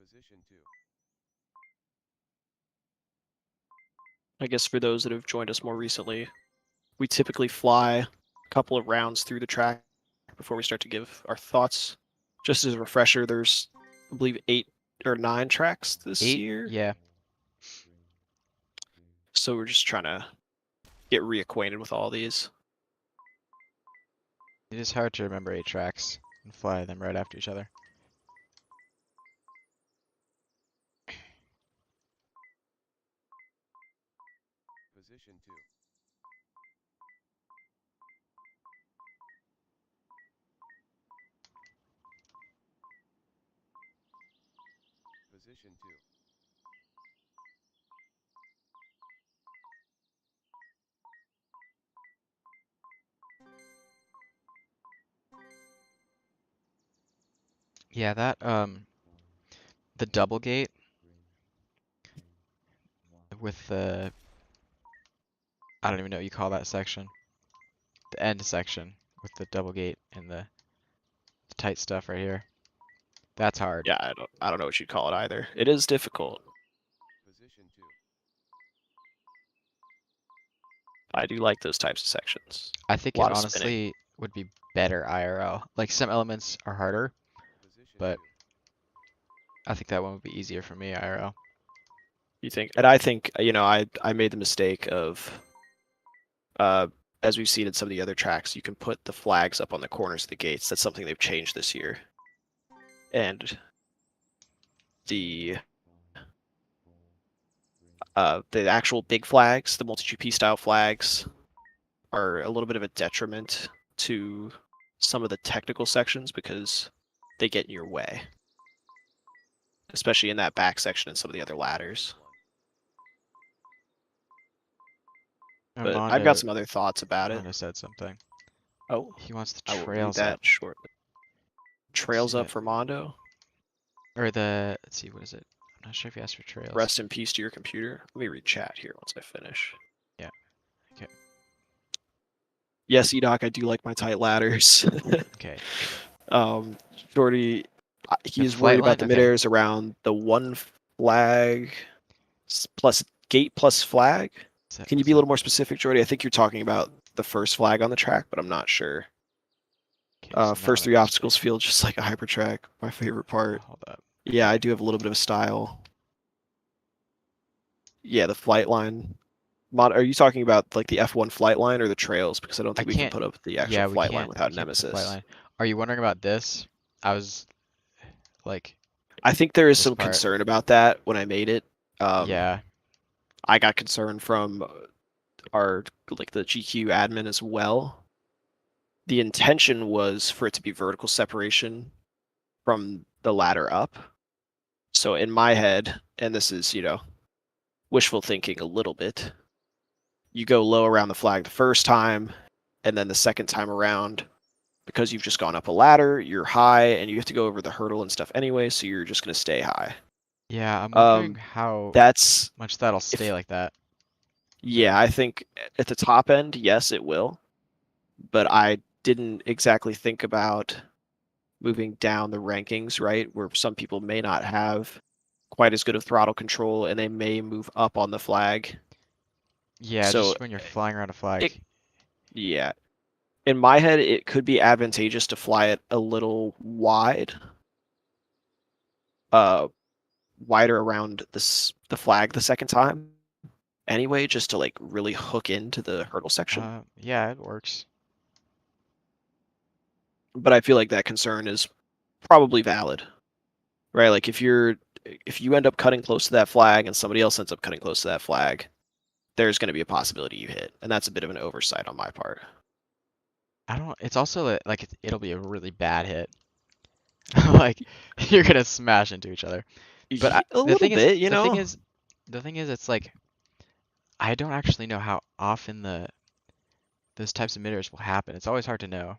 Position 2. I guess for those that have joined us more recently, we typically fly a couple of rounds through the track before we start to give our thoughts. Just as a refresher, there's, I believe, 8 or 9 tracks this 8? year. Yeah. So we're just trying to get reacquainted with all these. It is hard to remember 8 tracks and fly them right after each other. Position 2. Position 2. Yeah, that the double gate with the, I don't even know what you call that section. The end section with the double gate and the tight stuff right here. That's hard. Yeah, I don't know what you'd call it either. It is difficult. Position 2. I do like those types of sections. I think A it lot of spinning. honestly would be better IRL. Like some elements are harder, Position but 2. I think that one would be easier for me IRL. You think? And I think, you know, I made the mistake of as we've seen in some of the other tracks, you can put the flags up on the corners of the gates. That's something they've changed this year. And the actual big flags, the multi-GP style flags, are a little bit of a detriment to some of the technical sections because they get in your way, especially in that back section and some of the other ladders. But I've got some other thoughts about it. Mondo said something. Oh, He wants the I will read trails that up. shortly. Trails See up that? for Mondo. Or the, let's see, what is it? I'm not sure if he asked for trails. Rest in peace to your computer. Let me read chat here once I finish. Yeah. Okay. Yes, Edoc, I do like my tight ladders. Okay. Jordy, he The is flight worried about line? the Okay. mid airs around the one flag plus gate plus flag. Can you be a little more specific, Jordy? I think you're talking about the first flag on the track, but I'm not sure. Okay, so First now 3 let me obstacles see. feel just like a hyper track. My favorite part. Hold up. Yeah, I do have a little bit of style. Yeah, the flight line. Are you talking about like the F1 flight line or the trails? Because I don't I think we can can't, put up the actual yeah, we flight line can't without put the flight Nemesis. line. Are you wondering about this? I was like, I think there is this some part. concern about that when I made it. Yeah. I got concerned from our like the GQ admin as well. The intention was for it to be vertical separation from the ladder up. So in my head, and this is, you know, wishful thinking a little bit, you go low around the flag the first time, and then the second time around, because you've just gone up a ladder, you're high, and you have to go over the hurdle and stuff anyway, so you're just going to stay high. Yeah, I'm wondering how That's much that'll stay like that. Yeah, I think at the top end, yes, it will. But I didn't exactly think about moving down the rankings, right? Where some people may not have quite as good of throttle control, and they may move up on the flag. Yeah, So just when you're flying around a flag. yeah, in my head, it could be advantageous to fly it a little wide, wider around the flag the second time. Anyway, just to like really hook into the hurdle section. Yeah, it works. But I feel like that concern is probably valid, right? Like if you end up cutting close to that flag and somebody else ends up cutting close to that flag, there's going to be a possibility you hit, and that's a bit of an oversight on my part. It's also like it'll be a really bad hit. Like you're gonna smash into each other. But A the little thing is, bit, you the thing know. is, it's like I don't actually know how often those types of emitters will happen. It's always hard to know.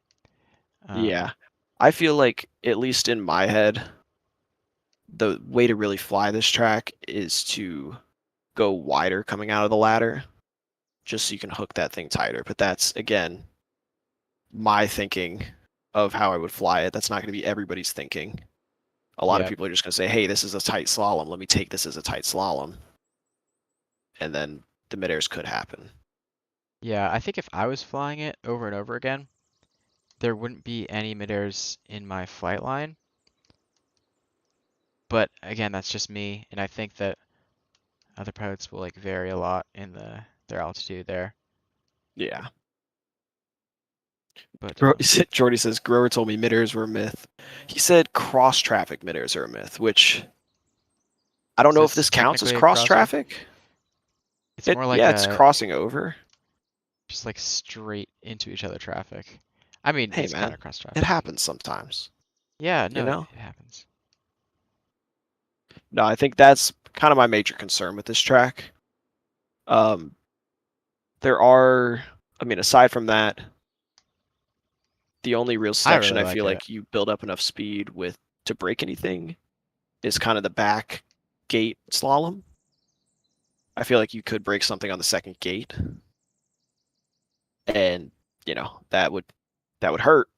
Yeah, I feel like at least in my head, the way to really fly this track is to go wider coming out of the ladder, just so you can hook that thing tighter. But that's again my thinking of how I would fly it. That's not going to be everybody's thinking. A lot of Yeah. people are just going to say, hey, this is a tight slalom. Let me take this as a tight slalom. And then the midairs could happen. Yeah, I think if I was flying it over and over again, there wouldn't be any midairs in my flight line. But again, that's just me, and I think that other pilots will like vary a lot in their altitude there. Yeah. But Jordy says, Grower told me midairs were a myth. He said cross traffic midairs are a myth, which I don't so know if this it's counts as technically a cross crosswind. traffic. It's more like Yeah, it's crossing over. just like straight into each other traffic. I mean, Hey, it's kind man, of cross it traffic. happens sometimes. Yeah, You no, know? it happens. No, I think that's kind of my major concern with this track. There are, I mean, aside from that, the only real I section really I like feel it. like you build up enough speed with to break anything is kind of the back gate slalom. I feel like you could break something on the second gate, and that would hurt.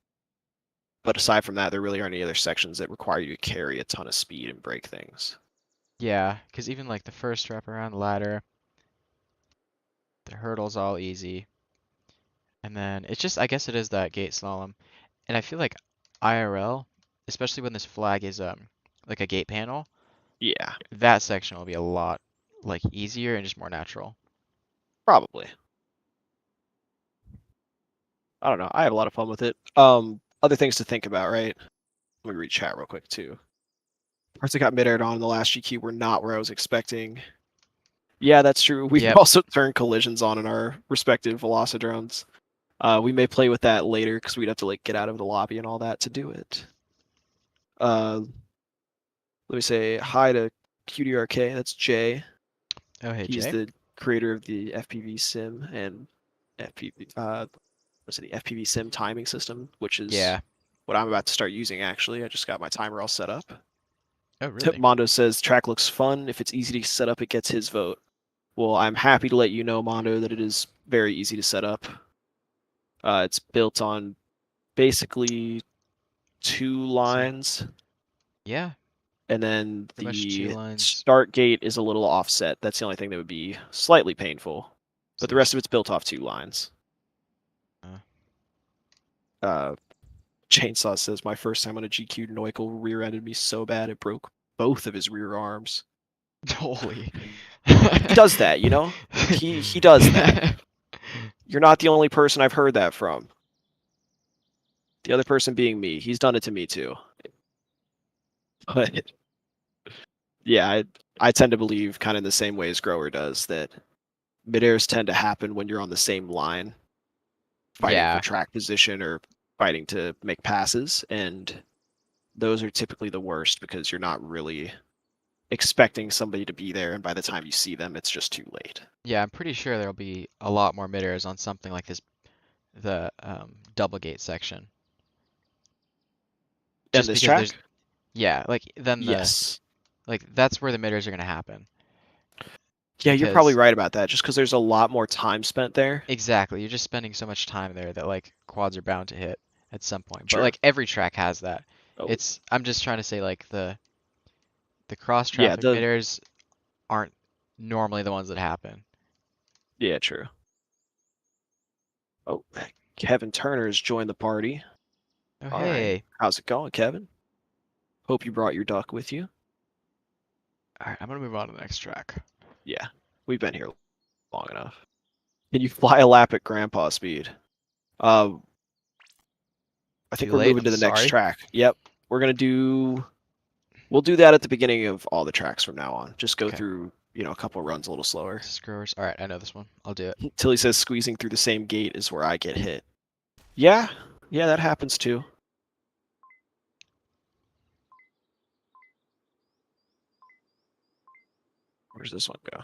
But aside from that, there really aren't any other sections that require you to carry a ton of speed and break things. Yeah, because even like the first wrap around the ladder, the hurdle's all easy. And then it's just, I guess it is that gate slalom. And I feel like IRL, especially when this flag is like a gate panel, Yeah, that section will be a lot like easier and just more natural. probably. I don't know. I have a lot of fun with it. Other things to think about, right? Let me read chat real quick too. Parts that got mid-aired on the last GQ were not where I was expecting. Yeah, that's true. We've Yep. also turned collisions on in our respective Velocidrones. We may play with that later because we'd have to like get out of the lobby and all that to do it. Let me say hi to QDRK. That's Jay. Oh, hey, He's Jay. the creator of the FPV sim and the FPV sim timing system, which is Yeah. what I'm about to start using. Actually, I just got my timer all set up. Oh, really? Mondo says track looks fun. If it's easy to set up, it gets his vote. Well, I'm happy to let you know, Mondo, that it is very easy to set up. It's built on basically 2 lines, Yeah. and then Pretty much 2 the lines. start gate is a little offset. That's the only thing that would be slightly painful. So But the rest of it's built off 2 lines. Chainsaw says, my first time on a GQ, Neukel rear-ended me so bad it broke both of his rear arms. Holy. He does that, you know? He does that. You're not the only person I've heard that from. The other person being me. He's done it to me too. But yeah, I tend to believe kind of in the same way as Grower does that midairs tend to happen when you're on the same line, fighting for Yeah. track position or fighting to make passes, and those are typically the worst because you're not really expecting somebody to be there, and by the time you see them, it's just too late. Yeah, I'm pretty sure there'll be a lot more midairs on something like this, the double gate section. And Just this because there's, track? yeah, like then Yes. like that's where the midairs are gonna happen. Yeah, you're probably Because right about that, just because there's a lot more time spent there. exactly, you're just spending so much time there that like quads are bound to hit at some point. But Sure. like every track has that. Oh, I'm just trying to say like the The cross Yeah, traffic midairs aren't normally the ones that happen. yeah, true. Oh, Kevin Turner has joined the party. Oh, All right. hey. How's it going, Kevin? Hope you brought your duck with you. All right, I'm gonna move on to the next track. Yeah, we've been here long enough. Can you fly a lap at grandpa speed? I think Too we're late. moving I'm to the next sorry. track. Yep, we're gonna do. We'll do that at the beginning of all the tracks from now on. Just go Okay. through, a couple runs a little slower. Screwers. All right, I know this one. I'll do it. Till he says squeezing through the same gate is where I get hit. Yeah, that happens too. Where's this one go?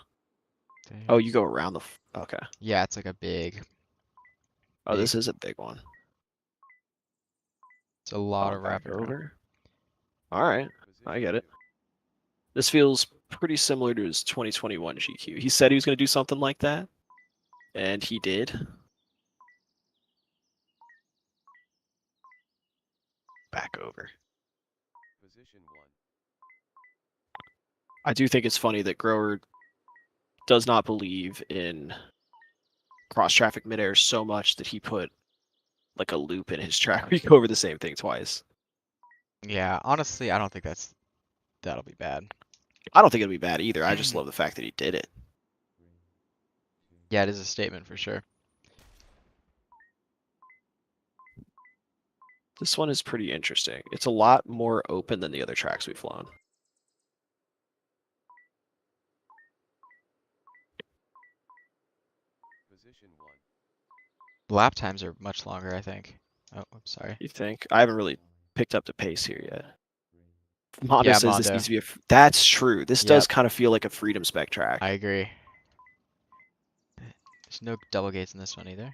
Oh, you go around the. Okay. Yeah, it's like a big. Oh, this is a big one. It's a lot Oh, of back wrapping around. over. All right, I get it. This feels pretty similar to his 2021 GQ. He said he was going to do something like that, and he did. Back over. Position 1. I do think it's funny that Grower does not believe in cross-traffic midair so much that he put like a loop in his track where you go over the same thing twice. Yeah, honestly, I don't think that'll be bad. I don't think it'll be bad either. I just love the fact that he did it. Yeah, it is a statement for sure. This one is pretty interesting. It's a lot more open than the other tracks we've flown. Position 1. Lap times are much longer, I think. Oh, I'm sorry. You think? I haven't really picked up the pace here yet. Mondo Yeah, says this Mondo. needs to be That's true. This Yep. does kind of feel like a Freedom Spec track. I agree. There's no double gates in this one either.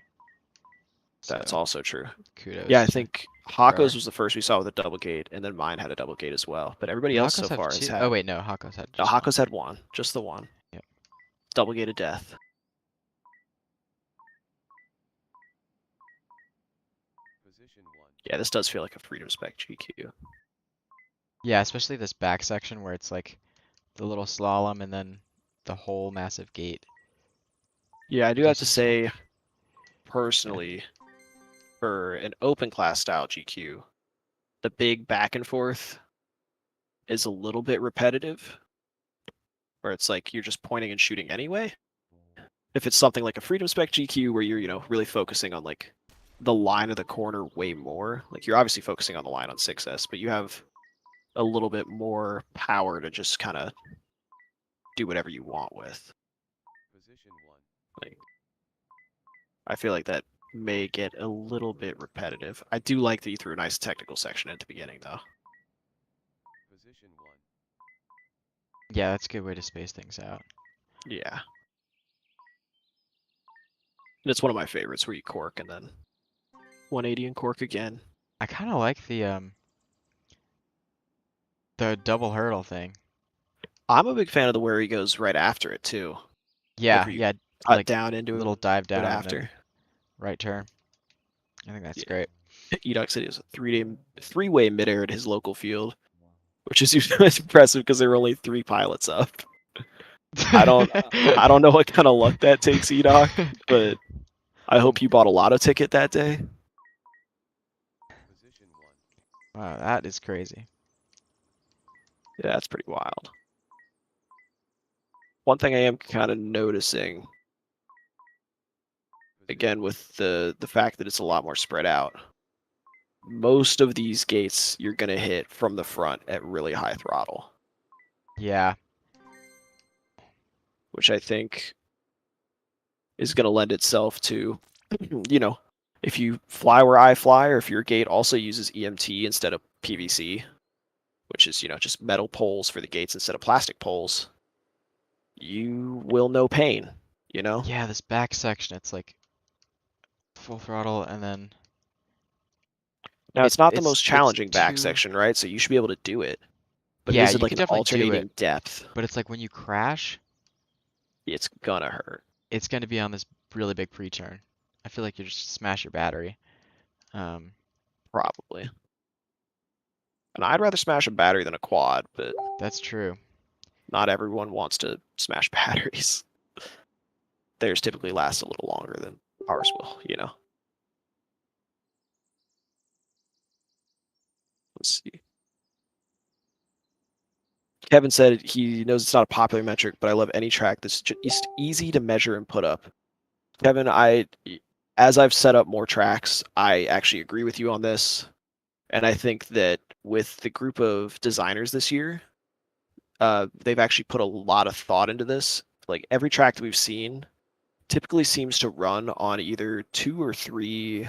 That's So, also true. kudos. Yeah, I to think Hakko's Grower. was the first we saw with a double gate, and then mine had a double gate as well. But everybody else Hakko's so have far has two. had. Oh wait, no, Hakko's had. No, Just one. Hakko's had one, just the one. Yep. Double gate of death. Position 1. Yeah, this does feel like a Freedom Spec GQ. Yeah, especially this back section where it's like the little slalom and then the whole massive gate. Yeah, I do have to Jesus. say, personally, for an open class style GQ, the big back and forth is a little bit repetitive, where it's like you're just pointing and shooting anyway. If it's something like a Freedom Spec GQ where you're, really focusing on like the line of the corner way more, like you're obviously focusing on the line on 6S, but you have a little bit more power to just kind of do whatever you want with. Position 1. Like, I feel like that may get a little bit repetitive. I do like that you threw a nice technical section at the beginning, though. Position 1. Yeah, that's a good way to space things out. Yeah. And it's one of my favorites where you cork and then 180 and cork again. I kind of like the double hurdle thing. I'm a big fan of the where he goes right after it, too. Yeah, where you yeah, Cut like down into little it dive down and after. then right turn. I think that's Yeah. great. Edoc said he was a three-way midair at his local field, which is usually impressive because there were only 3 pilots up. I don't know what kind of luck that takes, Edoc, but I hope you bought a lotto ticket that day. Position 1. Wow, that is crazy. Yeah, that's pretty wild. One thing I am kind of noticing, again, with the fact that it's a lot more spread out, most of these gates you're going to hit from the front at really high throttle. Yeah. Which I think is going to lend itself to, if you fly where I fly, or if your gate also uses EMT instead of PVC, which is, just metal poles for the gates instead of plastic poles, you will know pain, Yeah, this back section, it's like full throttle and then Now, it's not the it's most challenging back too. section, right? So you should be able to do it. But Yeah, is it you like could an definitely do alternating it, depth? but it's like when you crash, It's gonna hurt. it's going to be on this really big pre-turn. I feel like you just smash your battery. Probably. And I'd rather smash a battery than a quad, but That's true. not everyone wants to smash batteries. Theirs typically last a little longer than ours will, you know. Let's see. Kevin said he knows it's not a popular metric, but I love any track that's just easy to measure and put up. Kevin, as I've set up more tracks, I actually agree with you on this. And I think that with the group of designers this year, they've actually put a lot of thought into this. Like every track that we've seen typically seems to run on either 2 or 3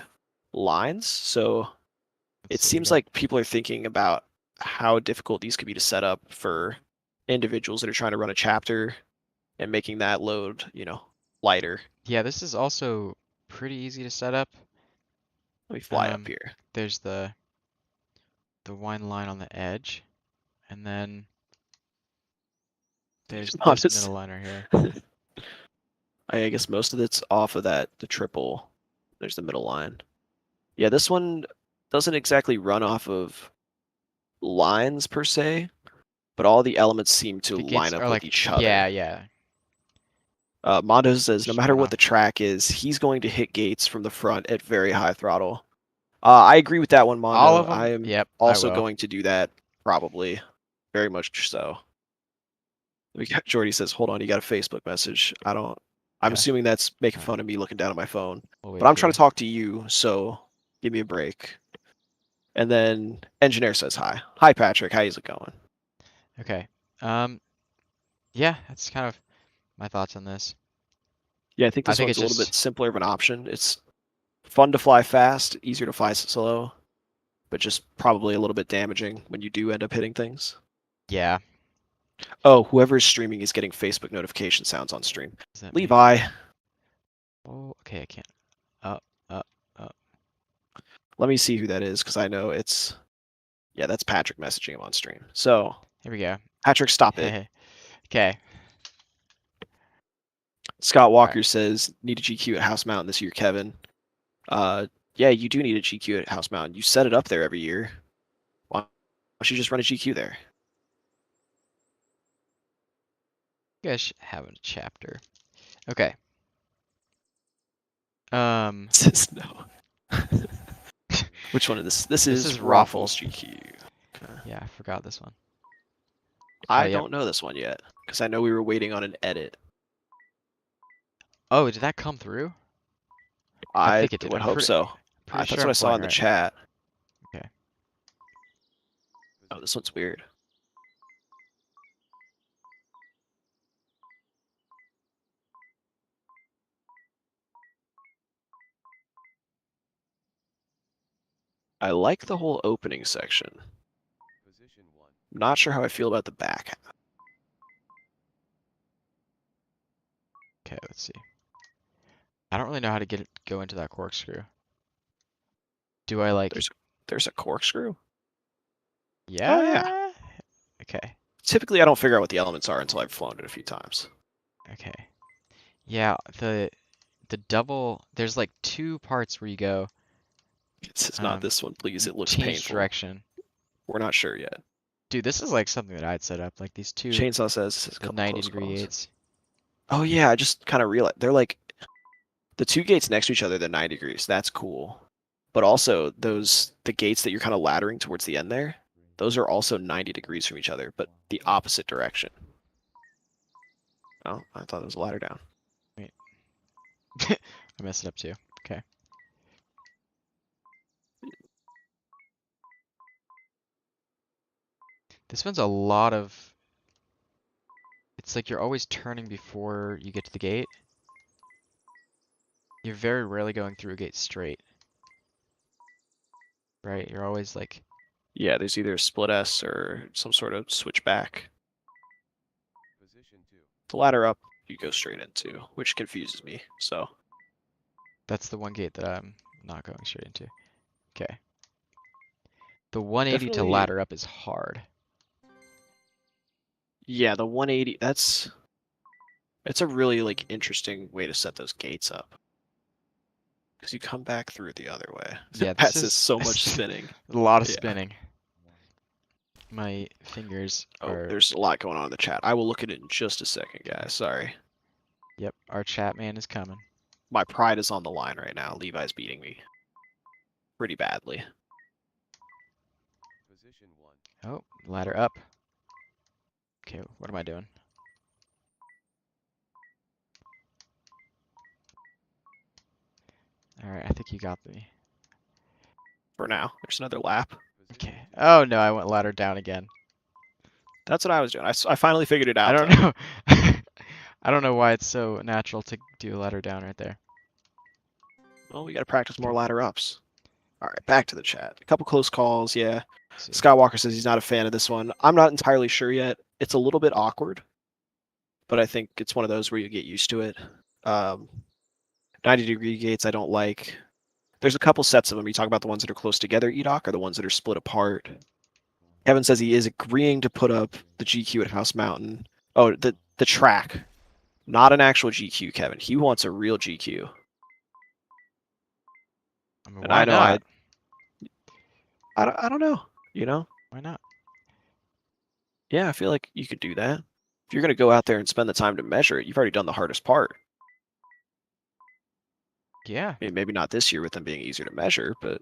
lines. So it So we seems got- like people are thinking about how difficult these could be to set up for individuals that are trying to run a chapter and making that load, you know, lighter. Yeah, this is also pretty easy to set up. Let me fly up here. There's the one line on the edge, and then there's this Honest. middle line right here. I guess most of it's off of the triple. There's the middle line. Yeah, this one doesn't exactly run off of lines per se, but all the elements seem to The line gates up are with like, each other. yeah. Mondo says no Just matter run what off. the track is, he's going to hit gates from the front at very high throttle. I agree with that one, Mondo. All of them? I am Yep, I also will. going to do that, probably. Very much so. Jordy says, hold on, you got a Facebook message. I'm Okay. assuming that's making Alright. fun of me looking down at my phone. We'll wait But I'm for trying you. to talk to you, so give me a break. And then Engineer says hi. Hi, Patrick. How's it going? Okay. Yeah, that's kind of my thoughts on this. Yeah, I think this think one's it's a little just- bit simpler of an option. It's fun to fly fast, easier to fly slow, but just probably a little bit damaging when you do end up hitting things. Yeah. Oh, whoever's streaming is getting Facebook notification sounds on stream. Does that mean- Levi, Oh, okay, I can't. let me see who that is because I know it's. Yeah, that's Patrick messaging him on stream. So, Here we go. Patrick, stop it. Okay. Scott Walker says, need a GQ at House Mountain this year, Kevin. Yeah, you do need a GQ at House Mountain. You set it up there every year. Why don't you just run a GQ there? You guys should have a chapter. Okay. Um, Says no. Which one is this? This is ROFL's GQ. Okay. yeah, I forgot this one. I yep. don't know this one yet because I know we were waiting on an edit. Oh, did that come through? I think it did. would I'm hope so. Pretty That's sure what I'm I saw in flying the right. chat. Okay. Oh, this one's weird. I like the whole opening section. Position 1. Not sure how I feel about the back. Okay, let's see. I don't really know how to go into that corkscrew. Do I like? There's a corkscrew? Yeah. Oh, yeah. Okay. Typically, I don't figure out what the elements are until I've flown it a few times. Okay. Yeah, the double. There's like 2 parts where you go. It's not this one, please. It looks change painful. direction. We're not sure yet. Dude, this is like something that I'd set up. Like these 2 Chainsaw says the 90-degree gates. Oh yeah, I just kind of realized they're like the 2 gates next to each other. They're 90 degrees. That's cool. But also the gates that you're kind of laddering towards the end there, those are also 90 degrees from each other, but the opposite direction. Oh, I thought it was a ladder down. I messed it up too. Okay. This one's a lot of. It's like you're always turning before you get to the gate. You're very rarely going through a gate straight. Right? You're always like. Yeah, there's either a split S or some sort of switchback. Position 2. The ladder up, you go straight into, which confuses me. So That's the one gate that I'm not going straight into. Okay. The 180 to Definitely- ladder up is hard. yeah, the 180. It's a really like interesting way to set those gates up. Because you come back through the other way. Yeah, That this is is so much spinning. A lot of Yeah. spinning. My fingers Oh, are. there's a lot going on in the chat. I will look at it in just a second, guys. Sorry. Yep, our chat man is coming. My pride is on the line right now. Levi's beating me pretty badly. Position 1. Oh, ladder up. Okay, what am I doing? Alright, I think you got me. For now, there's another lap. Okay. Oh no, I went ladder down again. That's what I was doing. I finally figured it I out. don't though. know. I don't know why it's so natural to do ladder down right there. Well, we got to practice more Okay. ladder ups. All right, back to the chat. A couple close calls. Yeah. Let's see. Skywalker says he's not a fan of this one. I'm not entirely sure yet. It's a little bit awkward, but I think it's one of those where you get used to it. 90-degree gates I don't like. There's a couple sets of them. You talk about the ones that are close together, Edoc, or the ones that are split apart. Kevin says he is agreeing to put up the GQ at House Mountain. Oh, the track. Not an actual GQ, Kevin. He wants a real GQ. I mean, And why I know not? I don't know, you know? Why not? Yeah, I feel like you could do that. If you're going to go out there and spend the time to measure it, you've already done the hardest part. Yeah. I mean, maybe not this year with them being easier to measure, but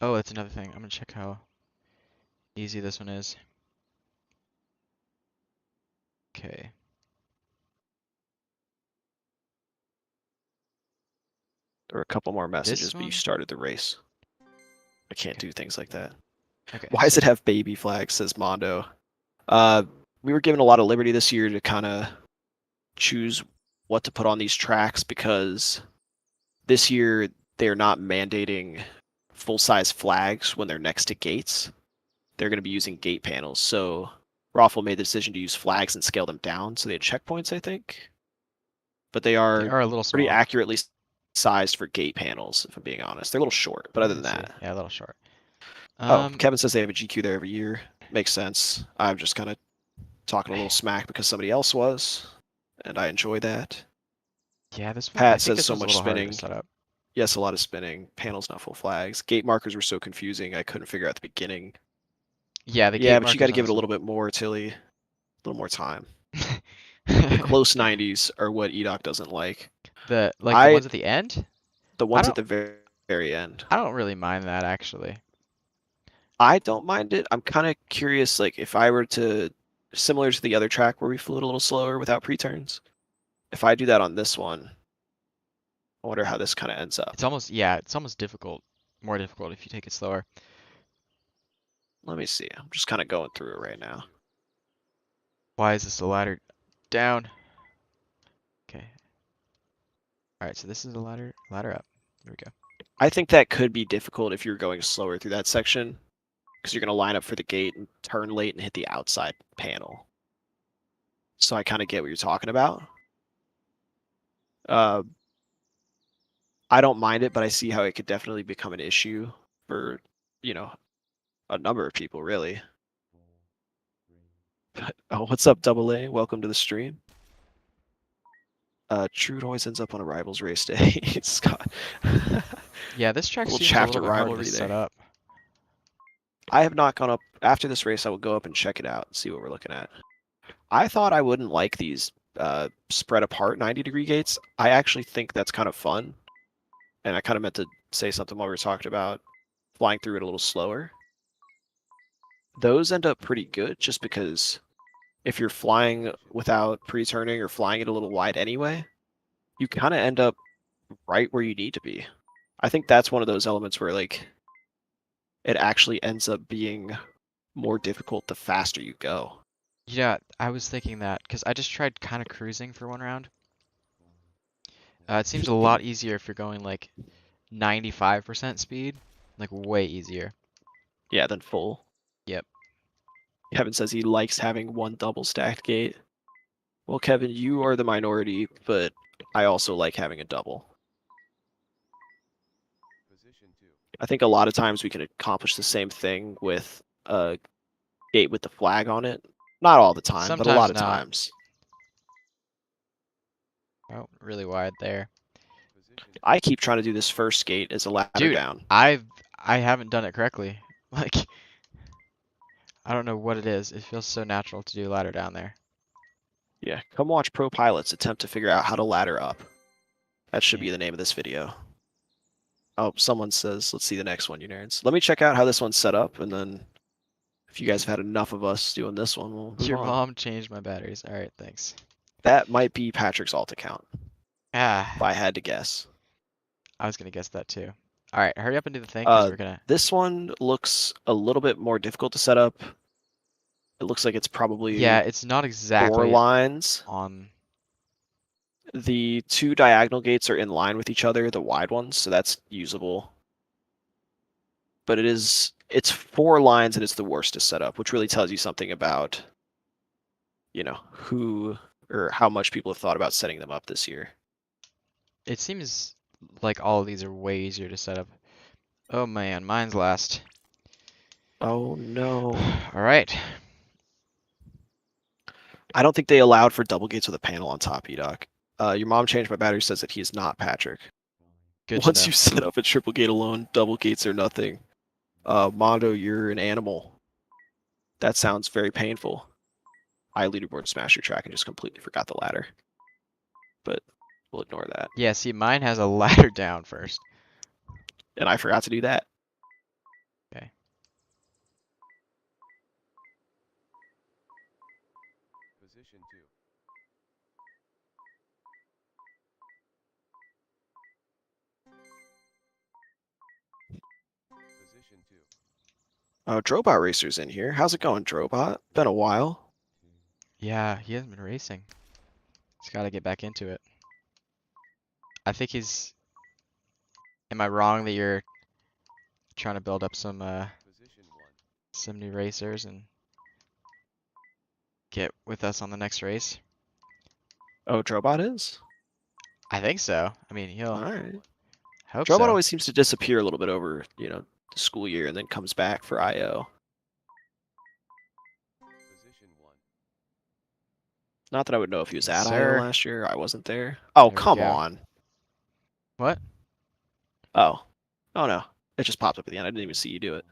Oh, that's another thing. I'm gonna check how easy this one is. Okay. there were a couple more messages, This but you one? started the race. I can't Okay. do things like that. Okay. Why does it have baby flags, says Mondo. We were given a lot of liberty this year to kind of choose what to put on these tracks because this year they're not mandating full-size flags when they're next to gates. They're going to be using gate panels. So ROFL made the decision to use flags and scale them down. So they had checkpoints, I think. But they They are are a little pretty small. accurately sized for gate panels, if I'm being honest. They're a little short, but other than Let's see. that. Yeah, a little short. Oh, Kevin says they have a GQ there every year. Makes sense. I'm just kind of talking a little smack because somebody else was, and I enjoy that. Yeah, this one. I Pat think says this so one's a much little harder spinning. to set up. Yes, a lot of spinning. Panels not full flags. Gate markers were so confusing. I couldn't figure out the beginning. Yeah, the Yeah, gate but you got markers to on give it this a one. little bit more, Tilly. A little more time. The close 90s are what Edoc doesn't like. The I ones at the end? the I ones at don't the very end. I don't really mind that actually. I don't mind it. I'm kind of curious, like if I were to, similar to the other track where we flew it a little slower without pre-turns, if I do that on this one, I wonder how this kind of ends up. It's almost difficult. More difficult if you take it slower. Let me see. I'm just kind of going through it right now. Why is this a ladder down? Okay. Alright, so this is a ladder up. Here we go. I think that could be difficult if you're going slower through that section, because you're going to line up for the gate and turn late and hit the outside panel. So I kind of get what you're talking about. I don't mind it, but I see how it could definitely become an issue for, you know, a number of people, really. Oh, what's up, Double A? Welcome to the stream. Trude always ends up on a rivals race day. Scott. Yeah, this track Little seems a chapter little bit harder to rivalry set there. up. I have not gone up after this race. I will go up and check it out and see what we're looking at. I thought I wouldn't like these spread apart 90-degree gates. I actually think that's kind of fun. And I kind of meant to say something while we were talking about flying through it a little slower. Those end up pretty good just because if you're flying without pre-turning or flying it a little wide anyway, you kind of end up right where you need to be. I think that's one of those elements where like it actually ends up being more difficult the faster you go. Yeah, I was thinking that because I just tried kind of cruising for one round. It seems a lot easier if you're going like 95% speed, like way easier. Yeah, then full. Yep. Kevin says he likes having one double stacked gate. Well, Kevin, you are the minority, but I also like having a double. Position 2. I think a lot of times we can accomplish the same thing with a gate with the flag on it. Not all the time, but a lot Sometimes of not. times. Oh, really wide there. Position 2. I keep trying to do this first gate as a ladder Dude, down. I haven't done it correctly. Like I don't know what it is. It feels so natural to do ladder down there. Yeah, come watch pro pilots attempt to figure out how to ladder up. That should be Yeah. the name of this video. Oh, someone says, let's see the next one, you nerds. Let me check out how this one's set up, and then if you guys have had enough of us doing this one, we'll move Your on. mom changed my batteries. All right, thanks. That might be Patrick's alt account, if I Ah, had to guess. I was gonna guess that too. All right, hurry up and do the thing because we're gonna. This one looks a little bit more difficult to set up. It looks like it's probably Yeah, it's not 4 exactly lines. on. The 2 diagonal gates are in line with each other, the wide ones, so that's usable. But it's 4 lines and it's the worst to set up, which really tells you something about, you know, who or how much people have thought about setting them up this year. It seems like all of these are way easier to set up. Oh man, mine's last. Oh no. All right. I don't think they allowed for double gates with a panel on top, Edoc. Your mom changed my battery says that he is not Patrick. Good Once to know. you set up a triple gate alone, double gates are nothing. Mondo, you're an animal. That sounds very painful. I leaderboard smashed your track and just completely forgot the ladder. But we'll ignore that. Yeah, see, mine has a ladder down first. And I forgot to do that. Okay. Position 2. Position 2. Drobot Racer's in here. How's it going, Drobot? Been a while. Yeah, he hasn't been racing. He's got to get back into it. I think he's. Am I wrong that you're trying to build up some Position 1. some new racers and get with us on the next race? Oh, Drobot is? I think so. I mean, he'll Alright. hope Drobot so. always seems to disappear a little bit over, the school year and then comes back for IO. Position 1. Not that I would know if he was Yes, at IO sir. last year. I wasn't there. Oh, There we come go. on. What? Oh. Oh no. It just popped up at the end. I didn't even see you do it.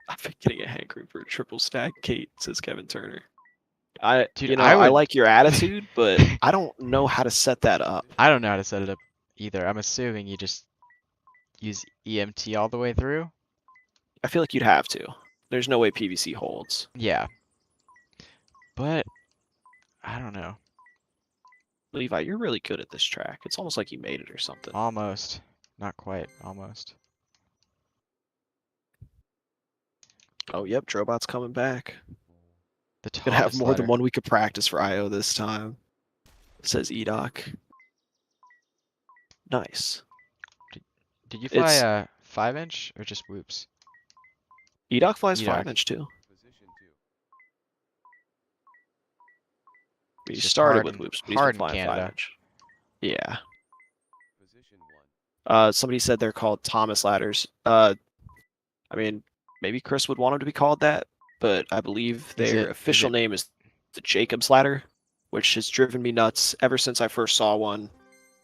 I've been getting a hankering for a triple stack, Kate, says Kevin Turner. Dude, I would. like your attitude, but I don't know how to set that up. I don't know how to set it up either. I'm assuming you just use EMT all the way through. I feel like you'd have to. There's no way PVC holds. Yeah. But I don't know. Levi, you're really good at this track. It's almost like you made it or something. Almost. Not quite. Almost. Oh, yep, Drobot's coming back. The Gonna have Thomas more than ladder. 1 week of practice for IO this time, says Edoc. Nice. Did you fly It's a 5-inch or just whoops? Edoc flies Edoc. 5-inch too. Position 2. He It's just started hard with in- whoops, but he's hard been in flying Canada. 5-inch. Yeah. Position 1. Somebody said they're called Thomas ladders. I mean, maybe Chris would want them to be called that, but I believe Is their it- official name is the Jacob's ladder, which has driven me nuts ever since I first saw one.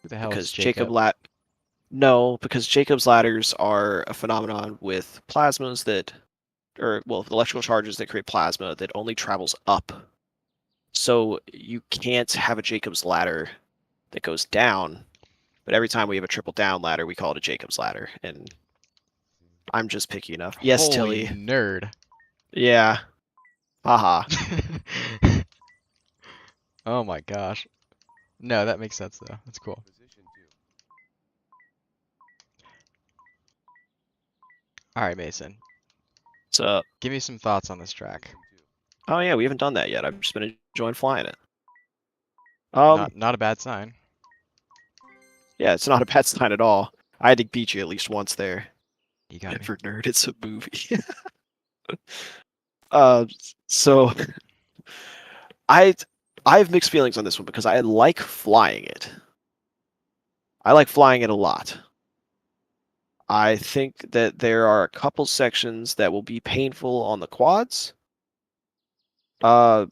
Who the hell Because is Jacob? because Jacob's ladders are a phenomenon with plasmas electrical charges that create plasma that only travels up. So you can't have a Jacob's ladder that goes down, but every time we have a triple down ladder, we call it a Jacob's ladder, and I'm just picky enough. Yes, Holy Tilly. nerd. Yeah. Haha. Oh my gosh. No, that makes sense though. That's cool. Position 2. Alright, Mason. So, Give me some thoughts on this track. Position 2. oh yeah, we haven't done that yet. I've just been enjoying flying it. Not a bad sign. Yeah, it's not a bad sign at all. I had to beat you at least once there. You got me. Never nerd, it's a movie. So I have mixed feelings on this one because I like flying it. I like flying it a lot. I think that there are a couple sections that will be painful on the quads. There are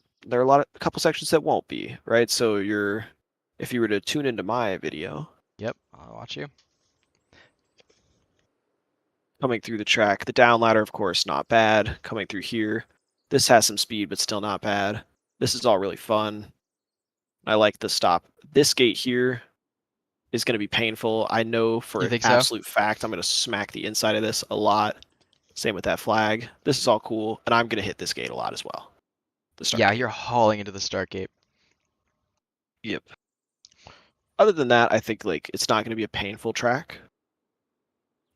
a couple sections that won't be, right? So if you were to tune into my video, Yep, I'll watch you. coming through the track. The down ladder, of course, not bad. Coming through here. This has some speed, but still not bad. This is all really fun. I like the stop. This gate here is going to be painful. I know for You an think so? absolute fact I'm going to smack the inside of this a lot. Same with that flag. This is all cool, and I'm going to hit this gate a lot as well. The start Yeah, gate. you're hauling into the start gate. Yep. Other than that, I think like it's not going to be a painful track.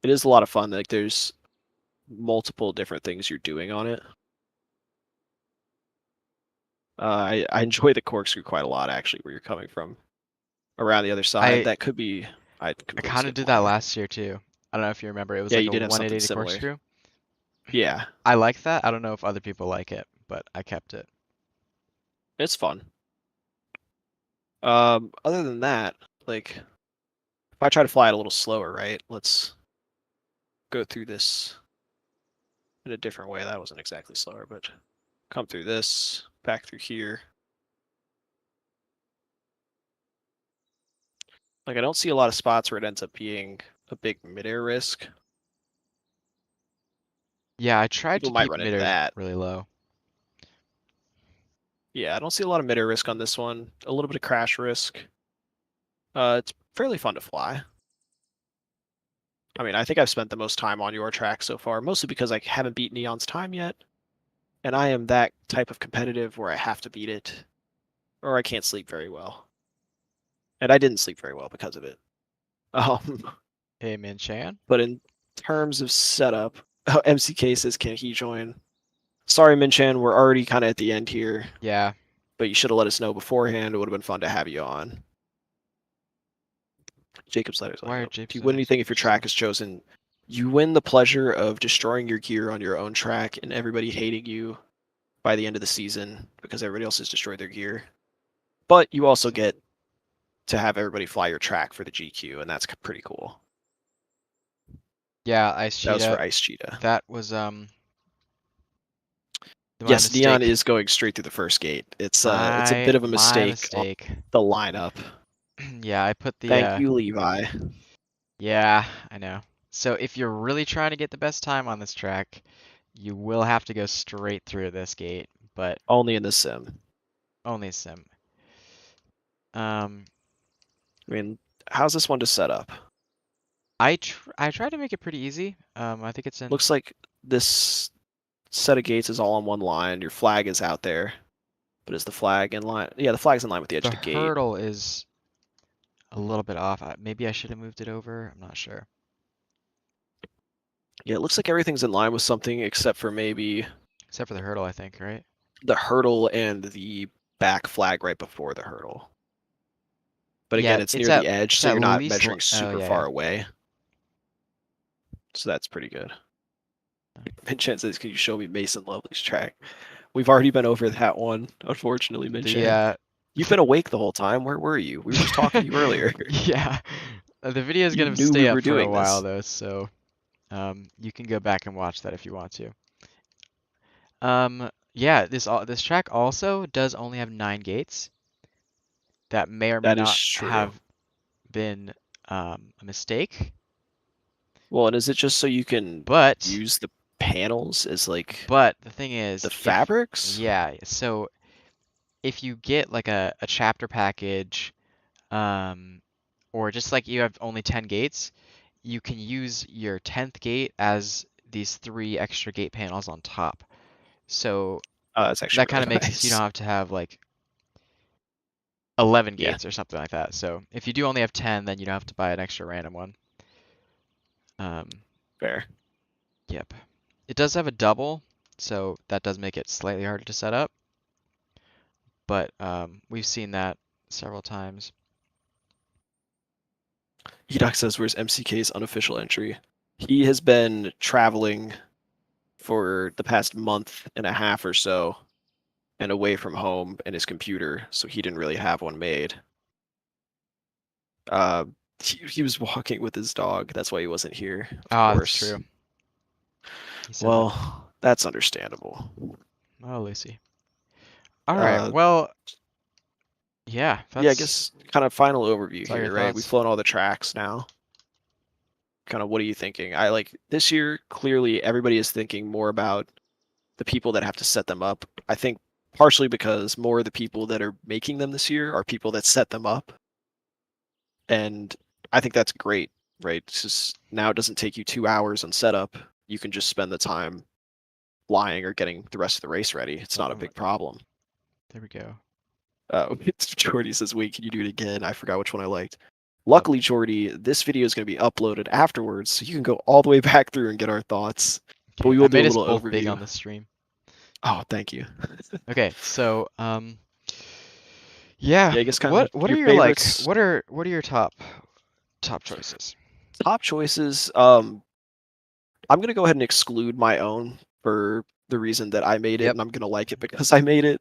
It is a lot of fun. Like there's multiple different things you're doing on it. I enjoy the corkscrew quite a lot actually, where you're coming from around the other side. That could be. I'd I completely kind of skip did that more. last year too. I don't know if you remember. It was Yeah, like you a did have something 180 similar. corkscrew. Yeah, I like that. I don't know if other people like it, but I kept it. it's fun. Other than that, like if I try to fly it a little slower, right? Let's go through this in a different way. That wasn't exactly slower, but come through this, back through here. Like I don't see a lot of spots where it ends up being a big midair risk. Yeah, I tried People to might keep run into midair that. really low. Yeah, I don't see a lot of midair risk on this one. A little bit of crash risk. It's fairly fun to fly. I mean, I think I've spent the most time on your track so far, mostly because I haven't beat Neon's time yet. And I am that type of competitive where I have to beat it, or I can't sleep very well. And I didn't sleep very well because of it. Hey, Min Chan. But in terms of setup, MCK says, can he join? Sorry, Minchan, we're already kind of at the end here, Yeah. but you should have let us know beforehand. It would have been fun to have you on. Jacob's letters. Why are If Jacob's you win letters anything, if your interesting? track is chosen, you win the pleasure of destroying your gear on your own track and everybody hating you by the end of the season because everybody else has destroyed their gear. But you also get to have everybody fly your track for the GQ, and that's pretty cool. Yeah, Ice That was for Cheetah. Ice Cheetah. That was my Yes, Neon mistake. is going straight through the first gate. It's a bit of a My mistake on mistake. the lineup. Yeah, I put the Thank you, Levi. Yeah, I know. So if you're really trying to get the best time on this track, you will have to go straight through this gate, but Only in the sim. only sim. I mean, how's this one to set up? I tried to make it pretty easy. I think it's in Looks like this set of gates is all on one line. Your flag is out there. But is the flag in line? Yeah, the flag's in line with the edge the of the gate. hurdle is a little bit off. Maybe I should have moved it over. I'm not sure. Yeah, it looks like everything's in line with something except for maybe Except for the hurdle, I think, right? the hurdle and the back flag right before the hurdle. But Yeah, again, it's near the edge, it's so at you're not least measuring oh super yeah, far yeah. away. So that's pretty good. Minchan says, can you show me Mason Lovely's track? We've already been over that one, unfortunately, Minchan. You've been awake the whole time. Where were you? We were just talking to you earlier. Yeah. The video is You gonna knew we stay up were for a doing while this. though, so you can go back and watch that if you want to. Yeah, this track also does only have 9 gates. That may or may That is not true. have been a mistake, Well, and is it just so you can but use the panels as like the thing is, the if fabrics? yeah, so if you get like a chapter package, or just like you have only 10 gates, you can use your 10th gate as these 3 extra gate panels on top. So That's actually that kind of really makes it so you nice. don't have to have like 11 Yeah, gates or something like that. So if you do only have 10, then you don't have to buy an extra random one. fair. Yep. It does have a double, so that does make it slightly harder to set up. But we've seen that several times. Edoc says, where's MCK's unofficial entry? He has been traveling for the past month and a half or so and away from home and his computer, so he didn't really have one made. Uh, he was walking with his dog. That's why he wasn't here, of Ah, that's course. true. He said that. Well, that's understandable. Oh, Lucy. All right. Well, yeah, Yeah, I that's guess kind of final overview that's all your here, right? We've thoughts. flown all the tracks now. kind of what are you thinking? I like this year, clearly everybody is thinking more about the people that have to set them up. I think partially because more of the people that are making them this year are people that set them up. And I think that's great, right? It's just now it doesn't take you 2 hours on setup. You can just spend the time flying or getting the rest of the race ready. It's not a big problem. There we go. Jordy says, wait, can you do it again? I forgot which one I liked. Luckily, Jordy, this video is going to be uploaded afterwards, so you can go all the way back through and get our thoughts. But we will do a little both big overview. on the stream. Oh, thank you. Okay, so yeah. I guess kind of what your are your favorites. what are your top choices? Top choices. I'm going to go ahead and exclude my own for the reason that I made it, and I'm going to like it because I made it.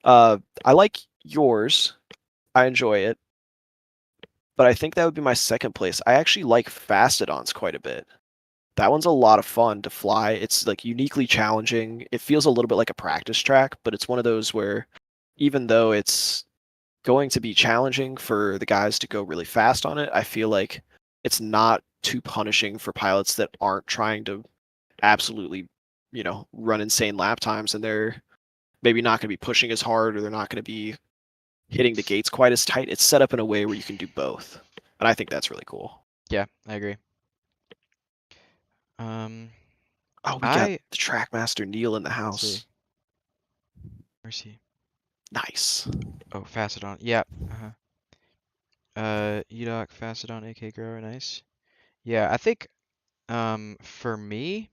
I like yours. I enjoy it. But I think that would be my second place. I actually like Fastodons quite a bit. That one's a lot of fun to fly. It's like uniquely challenging. It feels a little bit like a practice track, but it's one of those where even though it's going to be challenging for the guys to go really fast on it, I feel like it's not too punishing for pilots that aren't trying to absolutely, run insane lap times, and they're maybe not going to be pushing as hard, or they're not going to be hitting the gates quite as tight. It's set up in a way where you can do both, and I think that's really cool. Yeah, I agree. Oh, we got the Trackmaster Neil in the house. Where's he? Nice. Oh, Fastodon. Yeah. Edoc, Fastodon, Ayyykayyy, nice. Yeah, I think for me,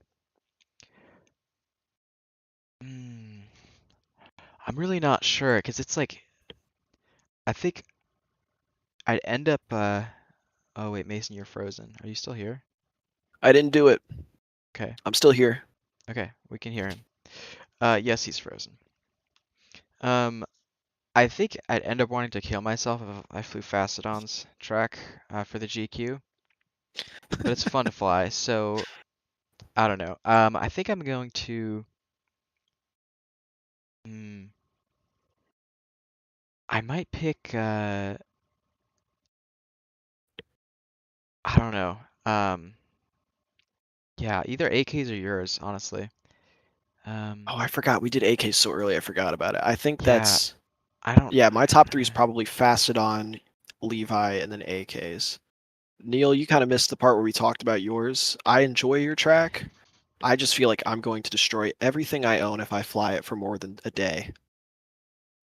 I'm really not sure because it's like I think I'd end up oh wait, Mason, you're frozen. Are you still here? I didn't do it. Okay. I'm still here. Okay, we can hear him. Yes, he's frozen. I think I'd end up wanting to kill myself if I flew Fastodon's track for the GQ. But it's fun to fly, so I don't know. I think I'm going to I might pick I don't know. Yeah, either AK's or yours, honestly. Oh, I forgot. We did AK so early. I forgot about it. I think Yeah, that's. I don't. Yeah, my top 3 is probably Fastodon, Levi, and then AKs. Neil, you kind of missed the part where we talked about yours. I enjoy your track. I just feel like I'm going to destroy everything I own if I fly it for more than a day.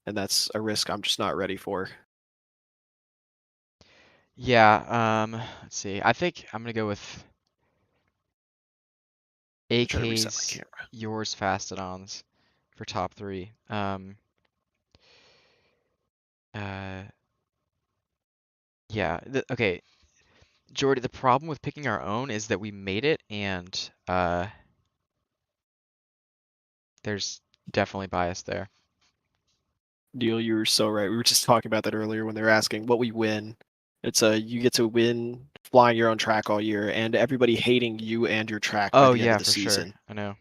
And that's a risk I'm just not ready for. Yeah, let's see. I think I'm gonna go with Try to reset my AK's, camera. yours, Fastodons for top 3. Yeah. Okay, Jordy. The problem with picking our own is that we made it, and there's definitely bias there. Neil, you were so right. We were just talking about that earlier when they were asking what we win. It's you get to win flying your own track all year, and everybody hating you and your track by Oh the end yeah, of the for season. sure. I know.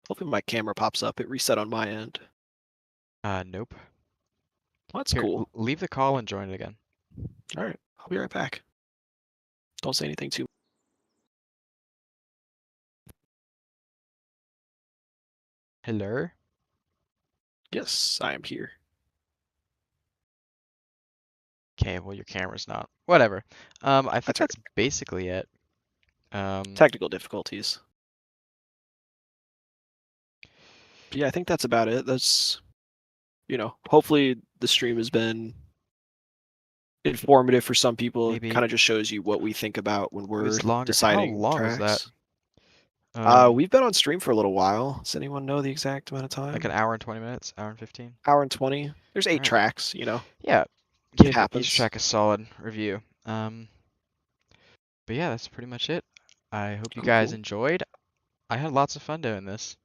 Hopefully my camera pops up. It reset on my end. Nope. Well, that's Here, cool. leave the call and join it again. All right, I'll be right back. Don't say anything too. Hello? Yes, I am here. Okay, well your camera's not. Whatever. I think that's basically it. Technical difficulties. But yeah, I think that's about it. That's, hopefully the stream has been informative for some people. Maybe. It kind of just shows you what we think about when we're deciding How long tracks. was that? We've been on stream for a little while. Does anyone know the exact amount of time? Like an hour and 20 minutes, hour and 15. Hour and 20. There's 8 Alright. tracks, Yeah, It give happens. each track a solid review. But yeah, that's pretty much it. I hope you guys enjoyed. I had lots of fun doing this.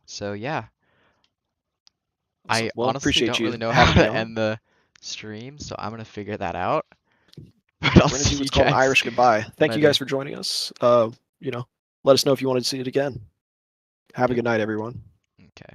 So yeah. Awesome. I Well, honestly appreciate don't you really know having how me to on. end the stream, so I'm gonna figure that out. But I'll We're gonna see do you what's called an guys Irish goodbye. Thank you later. guys for joining us. Let us know if you wanted to see it again. Have a good night, everyone. Okay.